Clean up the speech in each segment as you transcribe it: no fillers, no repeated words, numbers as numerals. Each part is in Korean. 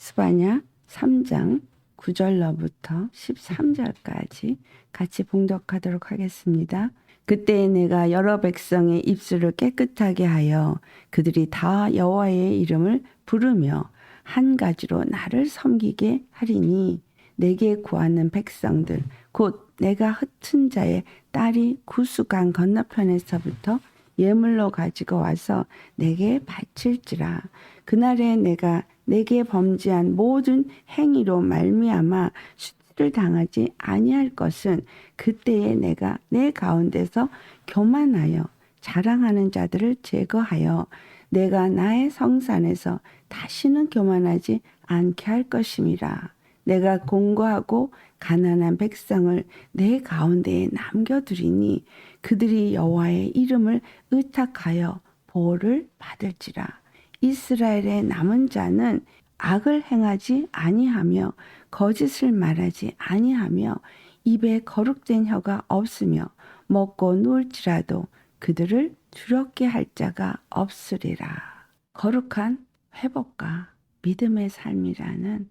스바냐 3장 9절로부터 13절까지 같이 봉독하도록 하겠습니다. 그때 내가 여러 백성의 입술을 깨끗하게 하여 그들이 다 여호와의 이름을 부르며 한 가지로 나를 섬기게 하리니 내게 구하는 백성들 곧 내가 흩은 자의 딸이 구수강 건너편에서부터 예물로 가지고 와서 내게 바칠지라. 그날에 내가 내게 범죄한 모든 행위로 말미암아 수치를 당하지 아니할 것은 그때에 내가 내 가운데서 교만하여 자랑하는 자들을 제거하여 내가 나의 성산에서 다시는 교만하지 않게 할 것임이라. 내가 공고하고 가난한 백성을 내 가운데에 남겨두리니 그들이 여호와의 이름을 의탁하여 보호를 받을지라. 이스라엘의 남은 자는 악을 행하지 아니하며 거짓을 말하지 아니하며 입에 거룩된 혀가 없으며 먹고 누울지라도 그들을 두렵게 할 자가 없으리라. 거룩한 회복과 믿음의 삶이라는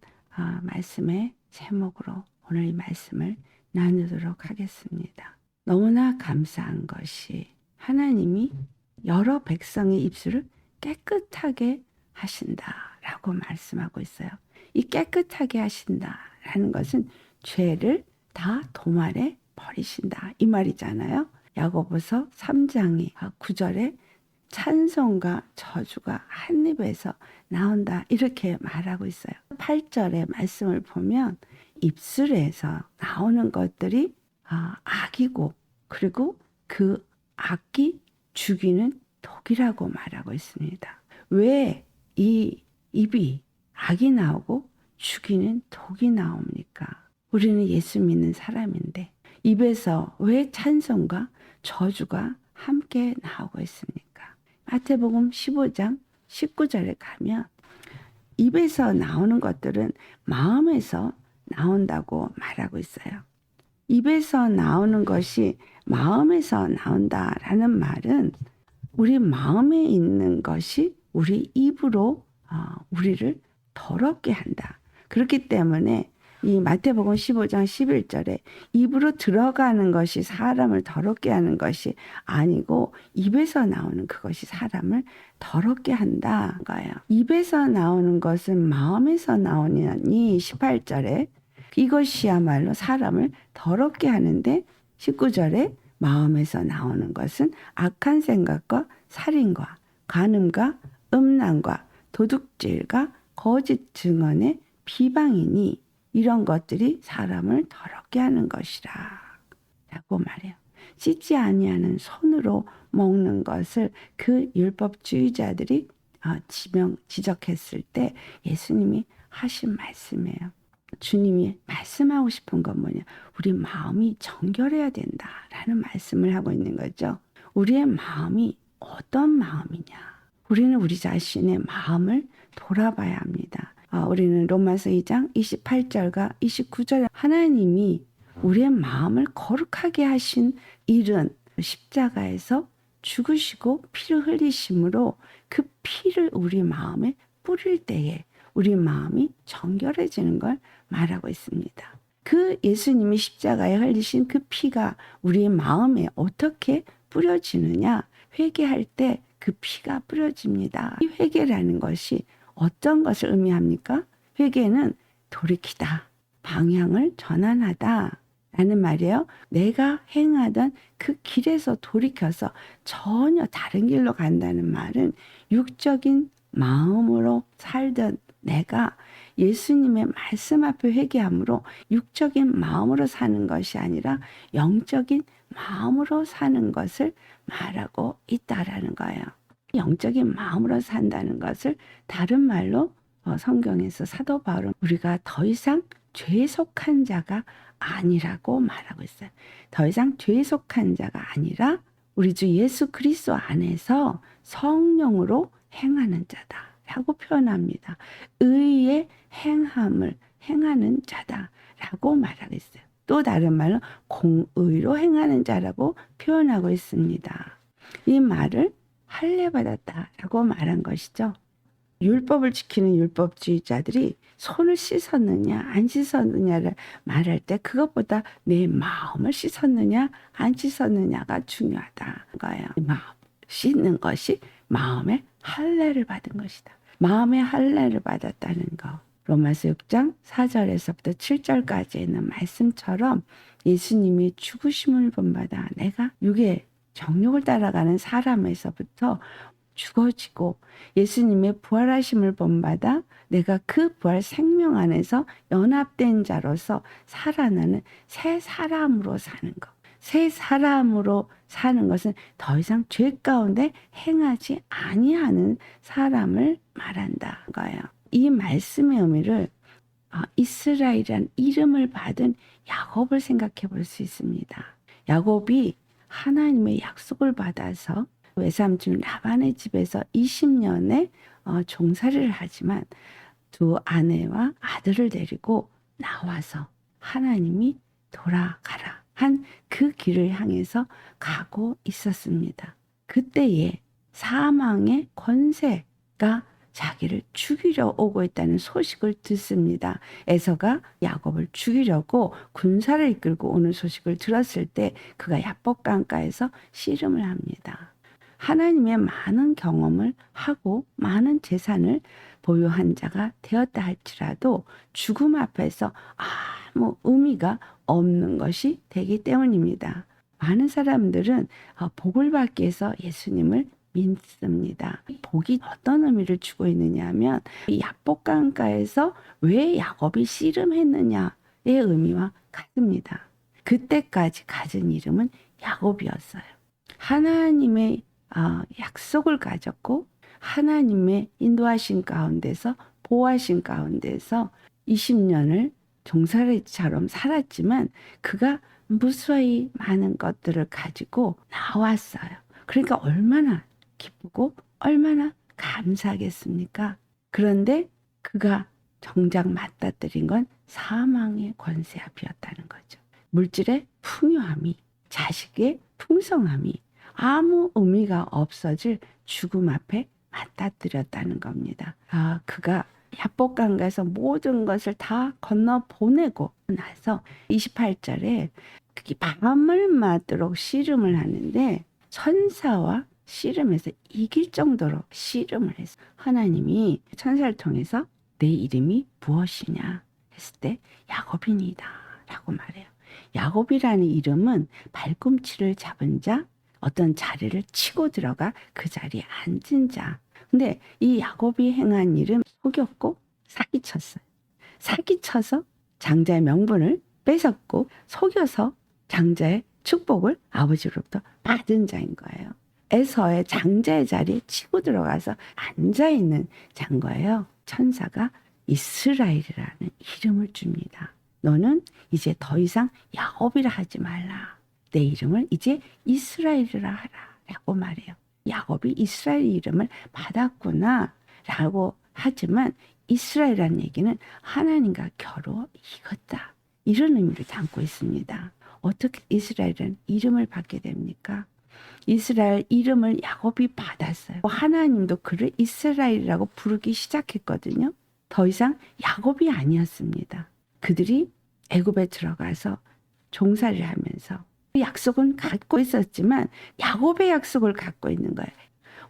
말씀의 제목으로 오늘 이 말씀을 나누도록 하겠습니다. 너무나 감사한 것이 하나님이 여러 백성의 입술을 깨끗하게 하신다라고 말씀하고 있어요. 이 깨끗하게 하신다라는 것은 죄를 다 도말해 버리신다 이 말이잖아요. 야고보서 3장이 9절에 찬송과 저주가 한 입에서 나온다 이렇게 말하고 있어요. 8절의 말씀을 보면 입술에서 나오는 것들이 악이고 그리고 그 악이 죽이는 독이라고 말하고 있습니다. 왜 이 입이 악이 나오고 죽이는 독이 나옵니까? 우리는 예수 믿는 사람인데 입에서 왜 찬송과 저주가 함께 나오고 있습니까? 마태복음 15장 19절에 가면 입에서 나오는 것들은 마음에서 나온다고 말하고 있어요. 입에서 나오는 것이 마음에서 나온다라는 말은 우리 마음에 있는 것이 우리 입으로 우리를 더럽게 한다. 그렇기 때문에 이 마태복음 15장 11절에 입으로 들어가는 것이 사람을 더럽게 하는 것이 아니고 입에서 나오는 그것이 사람을 더럽게 한다. 거예요. 입에서 나오는 것은 마음에서 나오니 18절에 이것이야말로 사람을 더럽게 하는데 19절에 마음에서 나오는 것은 악한 생각과 살인과 간음과 음란과 도둑질과 거짓 증언의 비방이니 이런 것들이 사람을 더럽게 하는 것이라 라고 말해요. 씻지 아니하는 손으로 먹는 것을 그 율법주의자들이 지적했을 때 예수님이 하신 말씀이에요. 주님이 말씀하고 싶은 건 뭐냐? 우리 마음이 정결해야 된다라는 말씀을 하고 있는 거죠. 우리의 마음이 어떤 마음이냐? 우리는 우리 자신의 마음을 돌아봐야 합니다. 우리는 로마서 2장 28절과 29절에 하나님이 우리의 마음을 거룩하게 하신 일은 십자가에서 죽으시고 피를 흘리심으로 그 피를 우리 마음에 뿌릴 때에 우리 마음이 정결해지는 걸 말하고 있습니다. 그 예수님이 십자가에 흘리신 그 피가 우리의 마음에 어떻게 뿌려지느냐? 회개할 때 그 피가 뿌려집니다. 이 회개라는 것이 어떤 것을 의미합니까? 회개는 돌이키다, 방향을 전환하다 라는 말이에요. 내가 행하던 그 길에서 돌이켜서 전혀 다른 길로 간다는 말은 육적인 마음으로 살던 내가 예수님의 말씀 앞에 회개함으로 육적인 마음으로 사는 것이 아니라 영적인 마음으로 사는 것을 말하고 있다라는 거예요. 영적인 마음으로 산다는 것을 다른 말로 성경에서 사도 바울은 우리가 더 이상 죄에 속한 자가 아니라고 말하고 있어요. 더 이상 죄에 속한 자가 아니라 우리 주 예수 그리스도 안에서 성령으로 행하는 자다라고 표현합니다. 의의 행함을 행하는 자다라고 말하고 있어요. 또 다른 말로 공의로 행하는 자라고 표현하고 있습니다. 이 말을 할례 받았다라고 말한 것이죠. 율법을 지키는 율법주의자들이 손을 씻었느냐 안 씻었느냐를 말할 때 그것보다 내 마음을 씻었느냐 안 씻었느냐가 중요하다 거예요. 마음 씻는 것이 마음의 할례를 받은 것이다. 마음의 할례를 받았다는 거. 로마서 6장 4절에서부터 7절까지 있는 말씀처럼 예수님이 죽으심을 본받아 내가 육의 정욕을 따라가는 사람에서부터 죽어지고 예수님의 부활하심을 본받아 내가 그 부활 생명 안에서 연합된 자로서 살아나는 새 사람으로 사는 것. 새 사람으로 사는 것은 더 이상 죄 가운데 행하지 아니하는 사람을 말한다 거예요. 이 말씀의 의미를 이스라엘이란 이름을 받은 야곱을 생각해 볼 수 있습니다. 야곱이 하나님의 약속을 받아서 외삼촌 라반의 집에서 20년의 종살이를 하지만 두 아내와 아들을 데리고 나와서 하나님이 돌아가라 한 그 길을 향해서 가고 있었습니다. 그때에 사망의 권세가 자기를 죽이려 오고 있다는 소식을 듣습니다. 에서가 야곱을 죽이려고 군사를 이끌고 오는 소식을 들었을 때 그가 야복 강가에서 씨름을 합니다. 하나님의 많은 경험을 하고 많은 재산을 보유한 자가 되었다 할지라도 죽음 앞에서 아무 의미가 없는 것이 되기 때문입니다. 많은 사람들은 복을 받기 위해서 예수님을 믿습니다. 복이 어떤 의미를 주고 있느냐 하면 이 야복강가에서 왜 야곱이 씨름했느냐의 의미와 같습니다. 그때까지 가진 이름은 야곱이었어요. 하나님의 약속을 가졌고 하나님의 인도하신 가운데서 보호하신 가운데서 20년을 종살이처럼 살았지만 그가 무수히 많은 것들을 가지고 나왔어요. 그러니까 얼마나 기쁘고 얼마나 감사하겠습니까? 그런데 그가 정작 맞닥뜨린 건 사망의 권세 앞이었다는 거죠. 물질의 풍요함이, 자식의 풍성함이 아무 의미가 없어질 죽음 앞에 맞닥뜨렸다는 겁니다. 그가 야복강가에서 모든 것을 다 건너 보내고 나서 28절에 밤을 맞도록 씨름을 하는데 천사와 씨름해서 이길 정도로 씨름을 했어요. 하나님이 천사를 통해서 내 이름이 무엇이냐 했을 때 야곱이니다 라고 말해요. 야곱이라는 이름은 발꿈치를 잡은 자, 어떤 자리를 치고 들어가 그 자리에 앉은 자. 근데 이 야곱이 행한 일은 속였고 사기쳤어요. 사기쳐서 장자의 명분을 뺏었고 속여서 장자의 축복을 아버지로부터 받은 자인 거예요. 에서의 장자의 자리에 치고 들어가서 앉아있는 자인 거예요. 천사가 이스라엘이라는 이름을 줍니다. 너는 이제 더 이상 야곱이라 하지 말라. 내 이름을 이제 이스라엘이라 하라 라고 말해요. 야곱이 이스라엘 이름을 받았구나 라고 하지만 이스라엘이라는 얘기는 하나님과 겨루 이겼다 이런 의미를 담고 있습니다. 어떻게 이스라엘은 이름을 받게 됩니까? 이스라엘 이름을 야곱이 받았어요. 하나님도 그를 이스라엘이라고 부르기 시작했거든요. 더 이상 야곱이 아니었습니다. 그들이 애굽에 들어가서 종살이를 하면서 약속은 갖고 있었지만 야곱의 약속을 갖고 있는 거예요.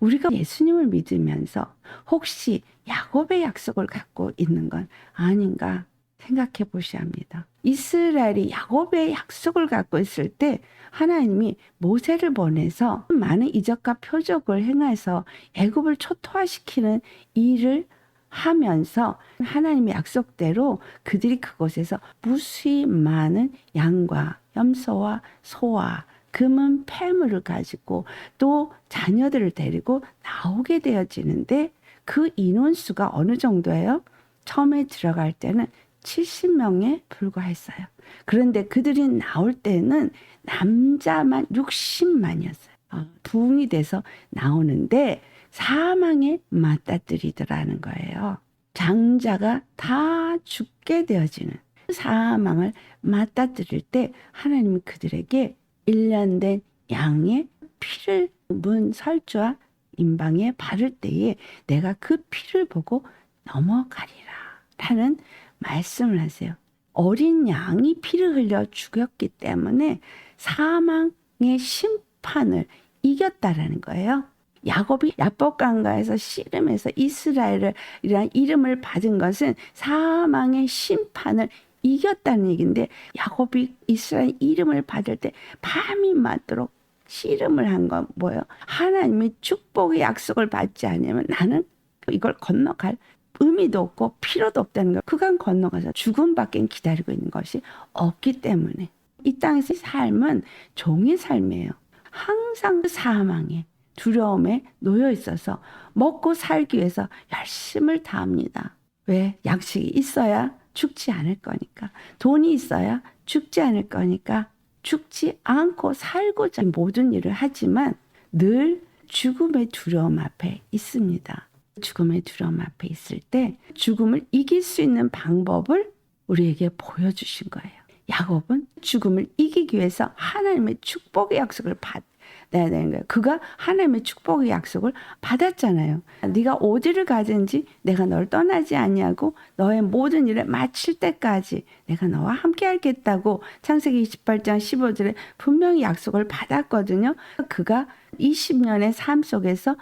우리가 예수님을 믿으면서 혹시 야곱의 약속을 갖고 있는 건 아닌가 생각해 보셔야 합니다. 이스라엘이 야곱의 약속을 갖고 있을 때 하나님이 모세를 보내서 많은 이적과 표적을 행해서 애굽을 초토화시키는 일을 하면서 하나님의 약속대로 그들이 그곳에서 무수히 많은 양과 염소와 소와 금은 폐물을 가지고 또 자녀들을 데리고 나오게 되어지는데 그 인원수가 어느 정도예요? 처음에 들어갈 때는 70명에 불과했어요. 그런데 그들이 나올 때는 남자만 60만이었어요. 부흥이 돼서 나오는데 사망에 맞닥뜨리더라는 거예요. 장자가 다 죽게 되어지는 사망을 맞닥뜨릴 때 하나님은 그들에게 1년 된 양의 피를 문 설주와 임방에 바를 때에 내가 그 피를 보고 넘어가리라 라는 말씀을 하세요. 어린 양이 피를 흘려 죽였기 때문에 사망의 심판을 이겼다라는 거예요. 야곱이 야복강가에서 씨름해서 이스라엘이라는 이름을 받은 것은 사망의 심판을 이겼다는 얘기인데, 야곱이 이스라엘 이름을 받을 때 밤이 맞도록 씨름을 한 건 뭐예요? 하나님이 축복의 약속을 받지 않으면 나는 이걸 건너갈 의미도 없고 필요도 없다는 걸, 그간 건너가서 죽음밖에 기다리고 있는 것이 없기 때문에 이 땅에서 삶은 종의 삶이에요. 항상 사망에, 두려움에 놓여 있어서 먹고 살기 위해서 열심을 다합니다. 왜? 양식이 있어야 죽지 않을 거니까. 돈이 있어야 죽지 않을 거니까 죽지 않고 살고자 모든 일을 하지만 늘 죽음의 두려움 앞에 있습니다. 죽음의 두려움 앞에 있을 때 죽음을 이길 수 있는 방법을 우리에게 보여주신 거예요. 야곱은 죽음을 이기기 위해서 하나님의 축복의 약속을 받아야 되는 거예요. 그가 하나님의 축복의 약속을 받았잖아요. 네가 어디를 가든지 내가 널 떠나지 아니하고 너의 모든 일을 마칠 때까지 내가 너와 함께 하겠다고 창세기 28장 15절에 분명히 약속을 받았거든요. 그가 20년의 삶 속에서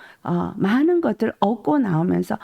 많은 것들을 얻고 나오면서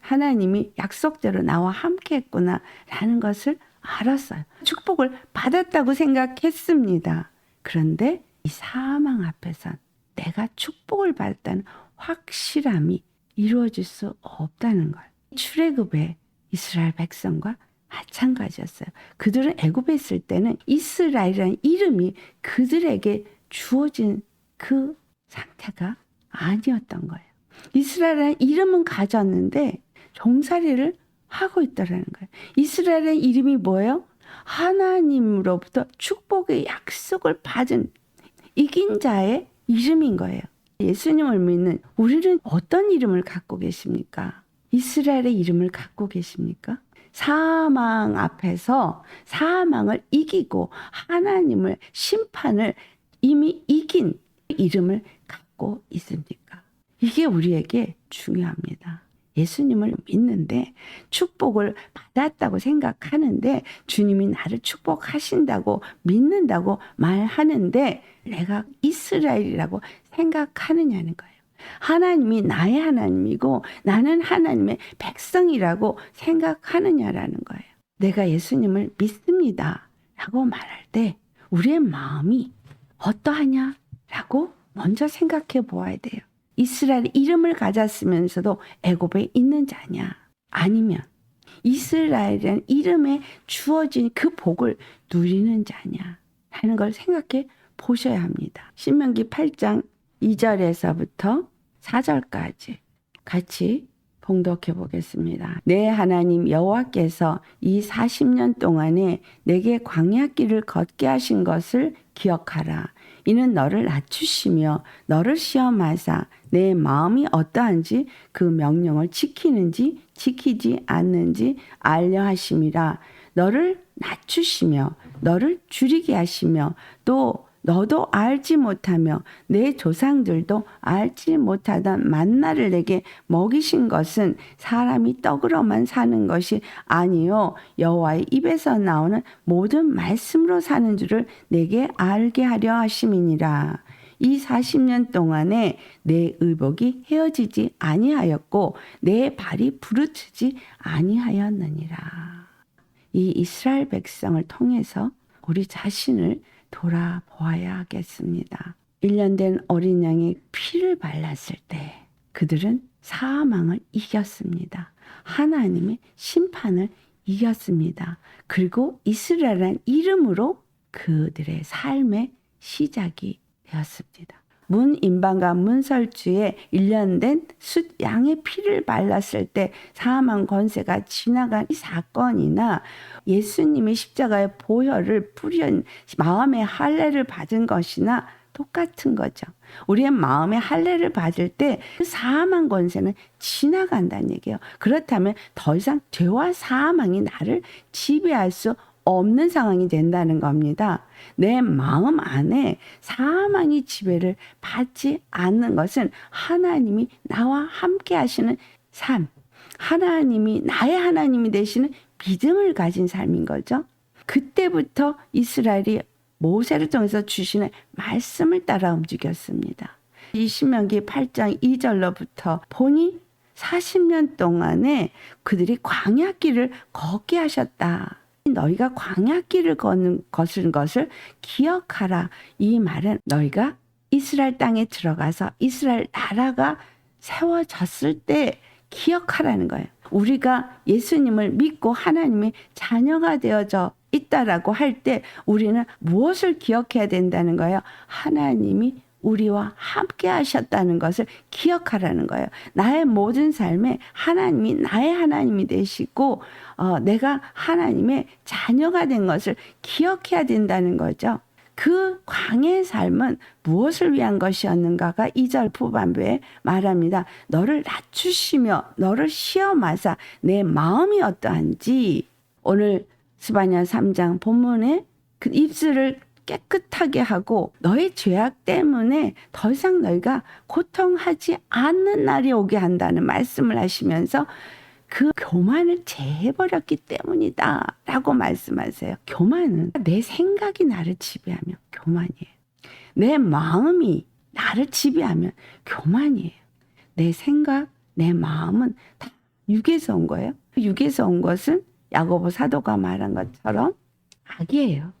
하나님이 약속대로 나와 함께 했구나 라는 것을 알았어요. 축복을 받았다고 생각했습니다. 그런데 이 사망 앞에선 내가 축복을 받았다는 확실함이 이루어질 수 없다는 걸. 출애굽의 이스라엘 백성과 마찬가지였어요. 그들은 애굽에 있을 때는 이스라엘이라는 이름이 그들에게 주어진 그 상태가 아니었던 거예요. 이스라엘이라는 이름은 가졌는데 종살이를 하고 있다라는 거예요. 이스라엘의 이름이 뭐예요? 하나님으로부터 축복의 약속을 받은 이긴 자의 이름인 거예요. 예수님을 믿는 우리는 어떤 이름을 갖고 계십니까? 이스라엘의 이름을 갖고 계십니까? 사망 앞에서 사망을 이기고 하나님을 심판을 이미 이긴 이름을 갖고 있습니까? 이게 우리에게 중요합니다. 예수님을 믿는데 축복을 받았다고 생각하는데 주님이 나를 축복하신다고 믿는다고 말하는데 내가 이스라엘이라고 생각하느냐는 거예요. 하나님이 나의 하나님이고 나는 하나님의 백성이라고 생각하느냐라는 거예요. 내가 예수님을 믿습니다 라고 말할 때 우리의 마음이 어떠하냐라고 먼저 생각해 보아야 돼요. 이스라엘 이름을 가졌으면서도 애굽에 있는 자냐? 아니면 이스라엘이라는 이름에 주어진 그 복을 누리는 자냐? 하는 걸 생각해 보셔야 합니다. 신명기 8장 2절에서부터 4절까지 같이 봉독해 보겠습니다. 내 하나님 여호와께서 이 40년 동안에 내게 광야길을 걷게 하신 것을 기억하라. 이는 너를 낮추시며 너를 시험하사 내 마음이 어떠한지 그 명령을 지키는지 지키지 않는지 알려 하심이라. 너를 낮추시며 너를 줄이게 하시며 또 너도 알지 못하며 내 조상들도 알지 못하던 만나를 내게 먹이신 것은 사람이 떡으로만 사는 것이 아니요 여호와의 입에서 나오는 모든 말씀으로 사는 줄을 내게 알게 하려 하심이니라. 이 40년 동안에 내 의복이 헤어지지 아니하였고 내 발이 부르트지 아니하였느니라. 이 이스라엘 백성을 통해서 우리 자신을 돌아보아야 하겠습니다. 1년 된 어린 양의 피를 발랐을 때 그들은 사망을 이겼습니다. 하나님의 심판을 이겼습니다. 그리고 이스라엘이라는 이름으로 그들의 삶의 시작이 되었습니다. 문인방과 문설주에 1년 된 숫 양의 피를 발랐을 때 사망 권세가 지나간 이 사건이나 예수님이 십자가의 보혈을 뿌린 마음의 할례를 받은 것이나 똑같은 거죠. 우리의 마음의 할례를 받을 때 그 사망 권세는 지나간다는 얘기예요. 그렇다면 더 이상 죄와 사망이 나를 지배할 수 없는 상황이 된다는 겁니다. 내 마음 안에 사망의 지배를 받지 않는 것은 하나님이 나와 함께 하시는 삶, 하나님이 나의 하나님이 되시는 믿음을 가진 삶인 거죠. 그때부터 이스라엘이 모세를 통해서 주시는 말씀을 따라 움직였습니다. 이 신명기 8장 2절로부터 보니 40년 동안에 그들이 광야길을 걷게 하셨다. 너희가 광야길을 걷는 것을 기억하라. 이 말은 너희가 이스라엘 땅에 들어가서 이스라엘 나라가 세워졌을 때 기억하라는 거예요. 우리가 예수님을 믿고 하나님의 자녀가 되어져 있다라고 할 때 우리는 무엇을 기억해야 된다는 거예요? 하나님이 우리와 함께 하셨다는 것을 기억하라는 거예요. 나의 모든 삶에 하나님이 나의 하나님이 되시고 내가 하나님의 자녀가 된 것을 기억해야 된다는 거죠. 그 광야의 삶은 무엇을 위한 것이었는가가 2절 후반부에 말합니다. 너를 낮추시며 너를 시험하사 내 마음이 어떠한지. 오늘 스바냐 3장 본문에 그 입술을 깨끗하게 하고 너의 죄악 때문에 더 이상 너희가 고통하지 않는 날이 오게 한다는 말씀을 하시면서 그 교만을 제해버렸기 때문이다 라고 말씀하세요. 교만은 내 생각이 나를 지배하면 교만이에요. 내 마음이 나를 지배하면 교만이에요. 내 생각, 내 마음은 다 육에서 온 거예요. 육에서 온 것은 야고보 사도가 말한 것처럼 악이에요.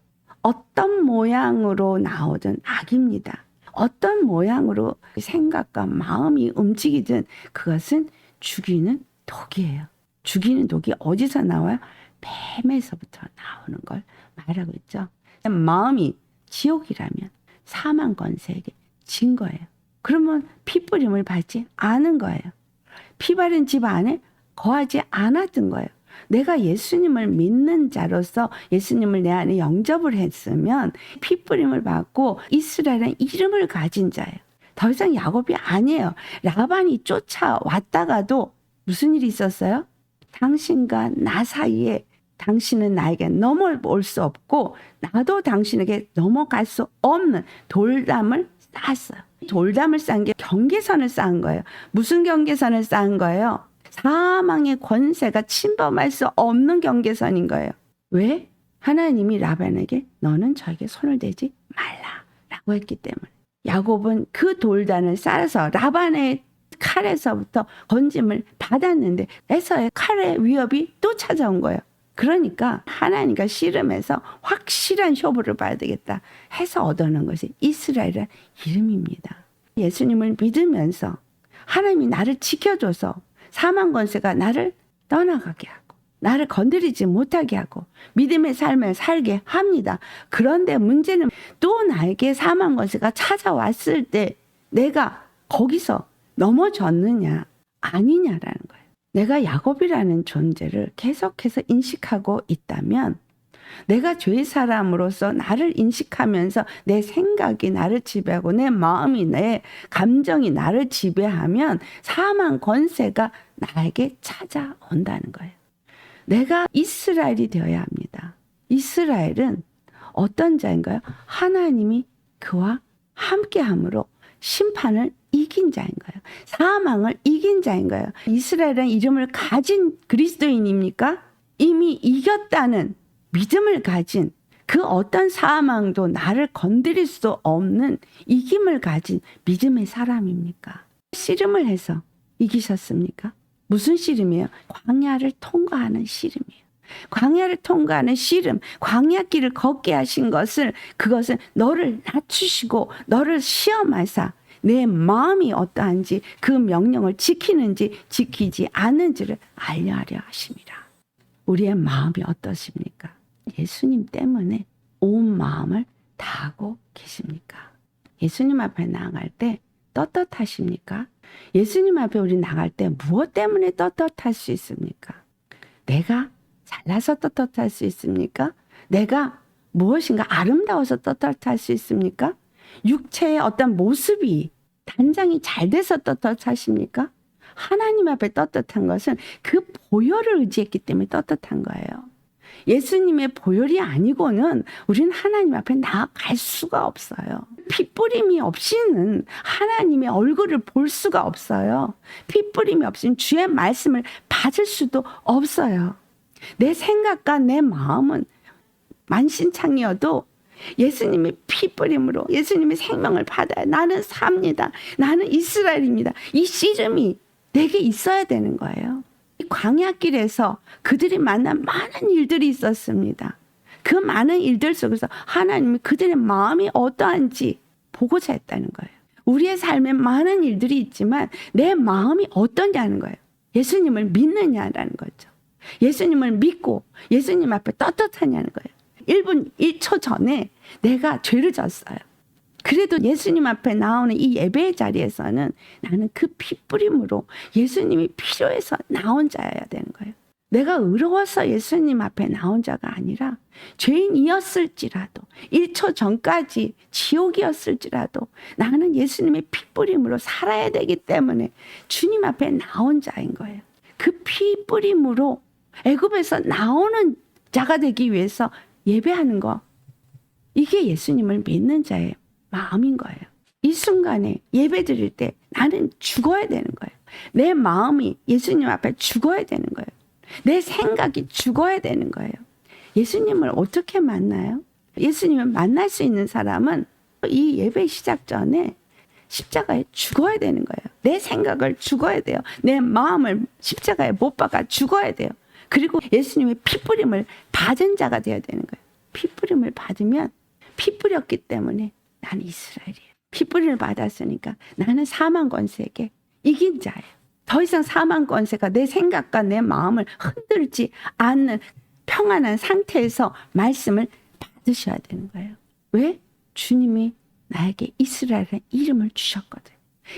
어떤 모양으로 나오든 악입니다. 어떤 모양으로 생각과 마음이 움직이든 그것은 죽이는 독이에요. 죽이는 독이 어디서 나와요? 뱀에서부터 나오는 걸 말하고 있죠. 마음이 지옥이라면 사망 권세에게 진 거예요. 그러면 피뿌림을 받지 않은 거예요. 피 바른 집 안에 거하지 않았던 거예요. 내가 예수님을 믿는 자로서 예수님을 내 안에 영접을 했으면 피뿌림을 받고 이스라엘은 이름을 가진 자예요. 더 이상 야곱이 아니에요. 라반이 쫓아왔다가도 무슨 일이 있었어요? 당신과 나 사이에 당신은 나에게 넘어올 수 없고 나도 당신에게 넘어갈 수 없는 돌담을 쌓았어요. 돌담을 쌓은 게 경계선을 쌓은 거예요. 무슨 경계선을 쌓은 거예요? 사망의 권세가 침범할 수 없는 경계선인 거예요. 왜? 하나님이 라반에게 너는 저에게 손을 대지 말라라고 했기 때문에. 야곱은 그 돌단을 쌓아서 라반의 칼에서부터 건짐을 받았는데 에서의 칼의 위협이 또 찾아온 거예요. 그러니까 하나님과 씨름해서 확실한 효부를 봐야 되겠다 해서 얻어낸 것이 이스라엘의 이름입니다. 예수님을 믿으면서 하나님이 나를 지켜줘서 사망 권세가 나를 떠나가게 하고 나를 건드리지 못하게 하고 믿음의 삶을 살게 합니다. 그런데 문제는 또 나에게 사망 권세가 찾아왔을 때 내가 거기서 넘어졌느냐 아니냐라는 거예요. 내가 야곱이라는 존재를 계속해서 인식하고 있다면 내가 죄의 사람으로서 나를 인식하면서 내 생각이 나를 지배하고 내 마음이 내 감정이 나를 지배하면 사망 권세가 나에게 찾아온다는 거예요. 내가 이스라엘이 되어야 합니다. 이스라엘은 어떤 자인가요? 하나님이 그와 함께함으로 심판을 이긴 자인 거예요. 사망을 이긴 자인 거예요. 이스라엘은 이름을 가진 그리스도인입니까? 이미 이겼다는 믿음을 가진 그 어떤 사망도 나를 건드릴 수 없는 이김을 가진 믿음의 사람입니까? 씨름을 해서 이기셨습니까? 무슨 씨름이에요? 광야를 통과하는 씨름이에요. 광야를 통과하는 씨름, 광야길을 걷게 하신 그것은 너를 낮추시고 너를 시험하사 내 마음이 어떠한지 그 명령을 지키는지 지키지 않는지를 알려하려 하십니다. 우리의 마음이 어떠십니까? 예수님 때문에 온 마음을 다하고 계십니까? 예수님 앞에 나아갈 때 떳떳하십니까? 예수님 앞에 우리 나갈 때 무엇 때문에 떳떳할 수 있습니까? 내가 잘나서 떳떳할 수 있습니까? 내가 무엇인가 아름다워서 떳떳할 수 있습니까? 육체의 어떤 모습이 단장이 잘 돼서 떳떳하십니까? 하나님 앞에 떳떳한 것은 그 보혈을 의지했기 때문에 떳떳한 거예요. 예수님의 보혈이 아니고는 우리는 하나님 앞에 나아갈 수가 없어요. 피 뿌림이 없이는 하나님의 얼굴을 볼 수가 없어요. 피 뿌림이 없이는 주의 말씀을 받을 수도 없어요. 내 생각과 내 마음은 만신창이어도 예수님의 피 뿌림으로 예수님의 생명을 받아야 나는 삽니다. 나는 이스라엘입니다. 이 씨름이 내게 있어야 되는 거예요. 광야길에서 그들이 만난 많은 일들이 있었습니다. 그 많은 일들 속에서 하나님이 그들의 마음이 어떠한지 보고자 했다는 거예요. 우리의 삶에 많은 일들이 있지만 내 마음이 어떠냐는 거예요. 예수님을 믿느냐라는 거죠. 예수님을 믿고 예수님 앞에 떳떳하냐는 거예요. 1분 1초 전에 내가 죄를 졌어요. 그래도 예수님 앞에 나오는 이 예배의 자리에서는 나는 그 피 뿌림으로 예수님이 필요해서 나온 자여야 되는 거예요. 내가 의로워서 예수님 앞에 나온 자가 아니라 죄인이었을지라도 1초 전까지 지옥이었을지라도 나는 예수님의 피 뿌림으로 살아야 되기 때문에 주님 앞에 나온 자인 거예요. 그 피 뿌림으로 애굽에서 나오는 자가 되기 위해서 예배하는 거, 이게 예수님을 믿는 자의 마음인 거예요. 이 순간에 예배 드릴 때 나는 죽어야 되는 거예요. 내 마음이 예수님 앞에 죽어야 되는 거예요. 내 생각이 죽어야 되는 거예요. 예수님을 어떻게 만나요? 예수님을 만날 수 있는 사람은 이 예배 시작 전에 십자가에 죽어야 되는 거예요. 내 생각을 죽어야 돼요. 내 마음을 십자가에 못 박아 죽어야 돼요. 그리고 예수님의 피 뿌림을 받은 자가 되어야 되는 거예요. 피 뿌림을 받으면 피 뿌렸기 때문에 나는 이스라엘이에요. 피 뿌림을 받았으니까 나는 사망 권세에게 이긴 자예요. 더 이상 사망 권세가 내 생각과 내 마음을 흔들지 않는 평안한 상태에서 말씀을 받으셔야 되는 거예요. 왜? 주님이 나에게 이스라엘이라는 이름을 주셨거든.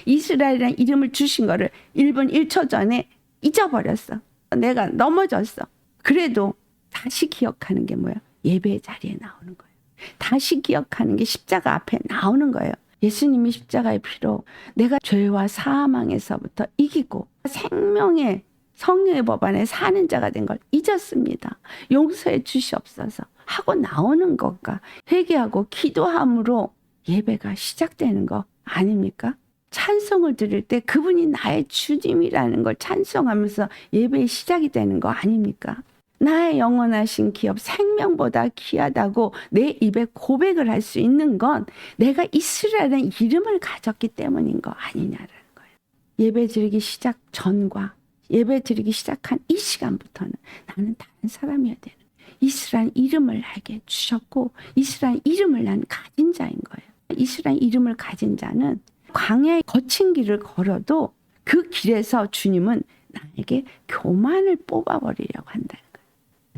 이스라엘이라는 이름을 주신 거를 1분 1초 전에 잊어버렸어. 내가 넘어졌어. 그래도 다시 기억하는 게 뭐야? 예배의 자리에 나오는 거예요. 다시 기억하는 게 십자가 앞에 나오는 거예요. 예수님이 십자가의 피로 내가 죄와 사망에서부터 이기고 생명의 성령의 법 안에 사는 자가 된 걸 잊었습니다. 용서해 주시옵소서 하고 나오는 것과 회개하고 기도함으로 예배가 시작되는 거 아닙니까? 찬송을 드릴 때 그분이 나의 주님이라는 걸 찬송하면서 예배의 시작이 되는 거 아닙니까? 나의 영원하신 기업 생명보다 귀하다고 내 입에 고백을 할 수 있는 건 내가 이스라엘의 이름을 가졌기 때문인 거 아니냐라는 거예요. 예배 드리기 시작 전과 예배 드리기 시작한 이 시간부터는 나는 다른 사람이어야 되는 거예요. 이스라엘 이름을 나에게 주셨고 이스라엘 이름을 난 가진 자인 거예요. 이스라엘 이름을 가진 자는 광야의 거친 길을 걸어도 그 길에서 주님은 나에게 교만을 뽑아버리려고 한다는 거예요.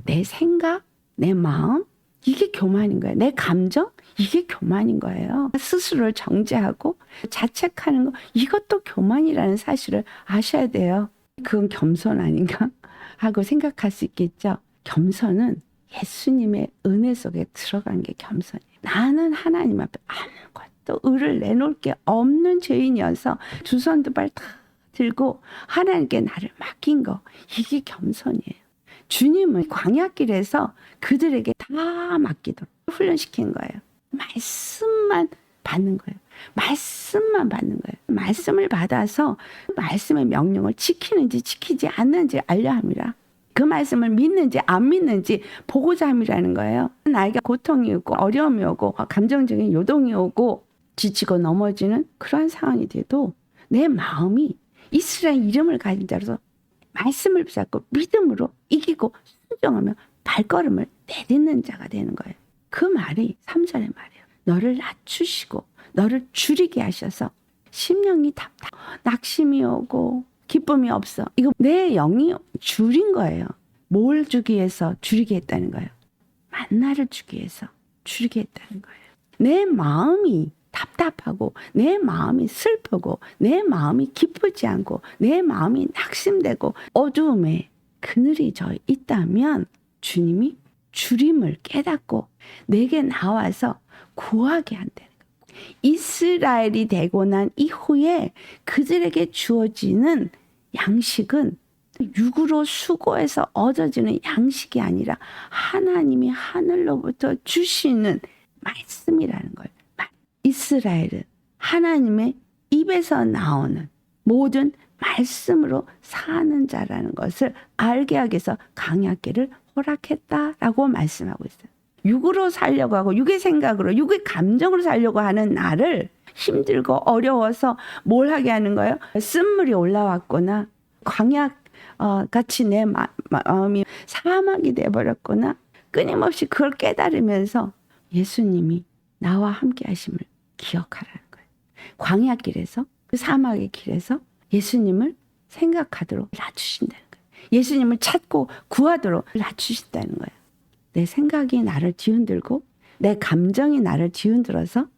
내 생각, 내 마음, 이게 교만인 거예요. 내 감정, 이게 교만인 거예요. 스스로를 정죄하고 자책하는 거, 이것도 교만이라는 사실을 아셔야 돼요. 그건 겸손 아닌가 하고 생각할 수 있겠죠. 겸손은 예수님의 은혜 속에 들어간 게 겸손이에요. 나는 하나님 앞에 아무것도 의를 내놓을 게 없는 죄인이어서 두 손 두 발 다 들고 하나님께 나를 맡긴 거, 이게 겸손이에요. 주님은 광야길에서 그들에게 다 맡기도록 훈련시킨 거예요. 말씀만 받는 거예요. 말씀만 받는 거예요. 말씀을 받아서 말씀의 명령을 지키는지 지키지 않는지 알려 함이라. 그 말씀을 믿는지 안 믿는지 보고자 함이라는 거예요. 나에게 고통이 오고 어려움이 오고 감정적인 요동이 오고 지치고 넘어지는 그러한 상황이 돼도 내 마음이 이스라엘 이름을 가진 자로서 말씀을 붙잡고 믿음으로 이기고 순종하며 발걸음을 내딛는 자가 되는 거예요. 그 말이 3절의 말이에요. 너를 낮추시고 너를 줄이게 하셔서 심령이 답답, 낙심이 오고 기쁨이 없어. 이거 내 영이 줄인 거예요. 뭘 주기 위해서 줄이게 했다는 거예요. 만나를 주기 위해서 줄이게 했다는 거예요. 내 마음이 답답하고 내 마음이 슬프고 내 마음이 기쁘지 않고 내 마음이 낙심되고 어두움에 그늘이 져 있다면 주님이 줄임을 깨닫고 내게 나와서 구하게 한다는 거예요. 이스라엘이 되고 난 이후에 그들에게 주어지는 양식은 육으로 수고해서 얻어지는 양식이 아니라 하나님이 하늘로부터 주시는 말씀이라는 거예요. 이스라엘은 하나님의 입에서 나오는 모든 말씀으로 사는 자라는 것을 알게 하기 위해서 강약기를 허락했다라고 말씀하고 있어요. 육으로 살려고 하고 육의 생각으로 육의 감정으로 살려고 하는 나를 힘들고 어려워서 뭘 하게 하는 거예요? 쓴물이 올라왔거나 광약 같이 내 마음이 사막이 돼버렸거나 끊임없이 그걸 깨달으면서 예수님이 나와 함께 하심을 기억하라는 거예요. 광야길에서 그 사막의 길에서 예수님을 생각하도록 놔주신다는 거예요. 예수님을 찾고 구하도록 놔주신다는 거예요. 내 생각이 나를 뒤흔들고 내 감정이 나를 뒤흔들어서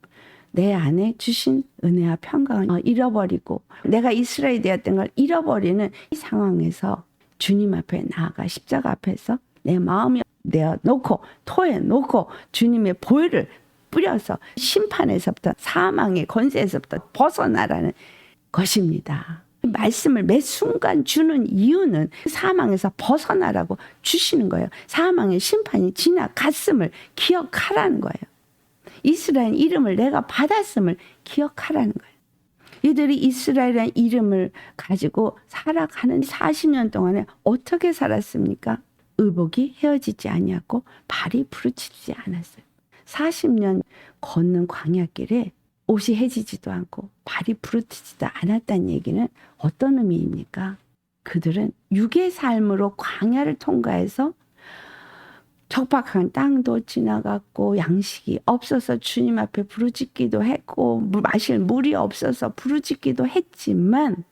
내 안에 주신 은혜와 평강을 잃어버리고 내가 이스라엘이 되었던 걸 잃어버리는 이 상황에서 주님 앞에 나아가 십자가 앞에서 내 마음이 내어놓고 토해놓고 주님의 보혈을 뿌려서 심판에서부터 사망의 권세에서부터 벗어나라는 것입니다. 말씀을 매 순간 주는 이유는 사망에서 벗어나라고 주시는 거예요. 사망의 심판이 지나갔음을 기억하라는 거예요. 이스라엘 이름을 내가 받았음을 기억하라는 거예요. 이들이 이스라엘이라는 이름을 가지고 살아가는 40년 동안에 어떻게 살았습니까? 의복이 헤어지지 아니었고 발이 부르치지 않았어요. 40년 걷는 광야길에 옷이 해지지도 않고 발이 부르치지도 않았다는 얘기는 어떤 의미입니까? 그들은 육의 삶으로 광야를 통과해서 척박한 땅도 지나갔고 양식이 없어서 주님 앞에 부르짖기도 했고 마실 물이 없어서 부르짖기도 했지만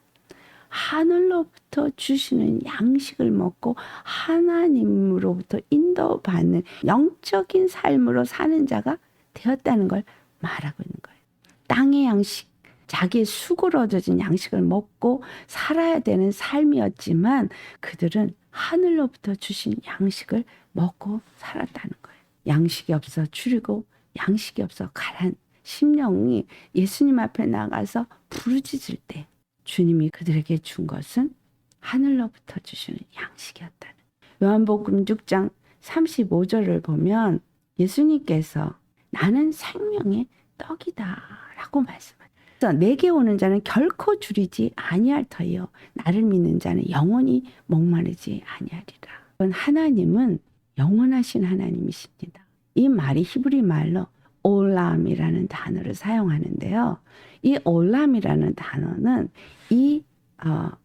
하늘로부터 주시는 양식을 먹고 하나님으로부터 인도받는 영적인 삶으로 사는 자가 되었다는 걸 말하고 있는 거예요. 땅의 양식, 자기의 수고로 얻어진 양식을 먹고 살아야 되는 삶이었지만 그들은 하늘로부터 주신 양식을 먹고 살았다는 거예요. 양식이 없어 줄이고 양식이 없어 가란 심령이 예수님 앞에 나가서 부르짖을 때 주님이 그들에게 준 것은 하늘로부터 주시는 양식이었다는. 요한복음 6장 35절을 보면 예수님께서 나는 생명의 떡이다 라고 말씀하셨어요. 내게 오는 자는 결코 줄이지 아니할 터이요 나를 믿는 자는 영원히 목마르지 아니하리라. 하나님은 영원하신 하나님이십니다. 이 말이 히브리 말로 올람이라는 단어를 사용하는데요. 이 올람이라는 단어는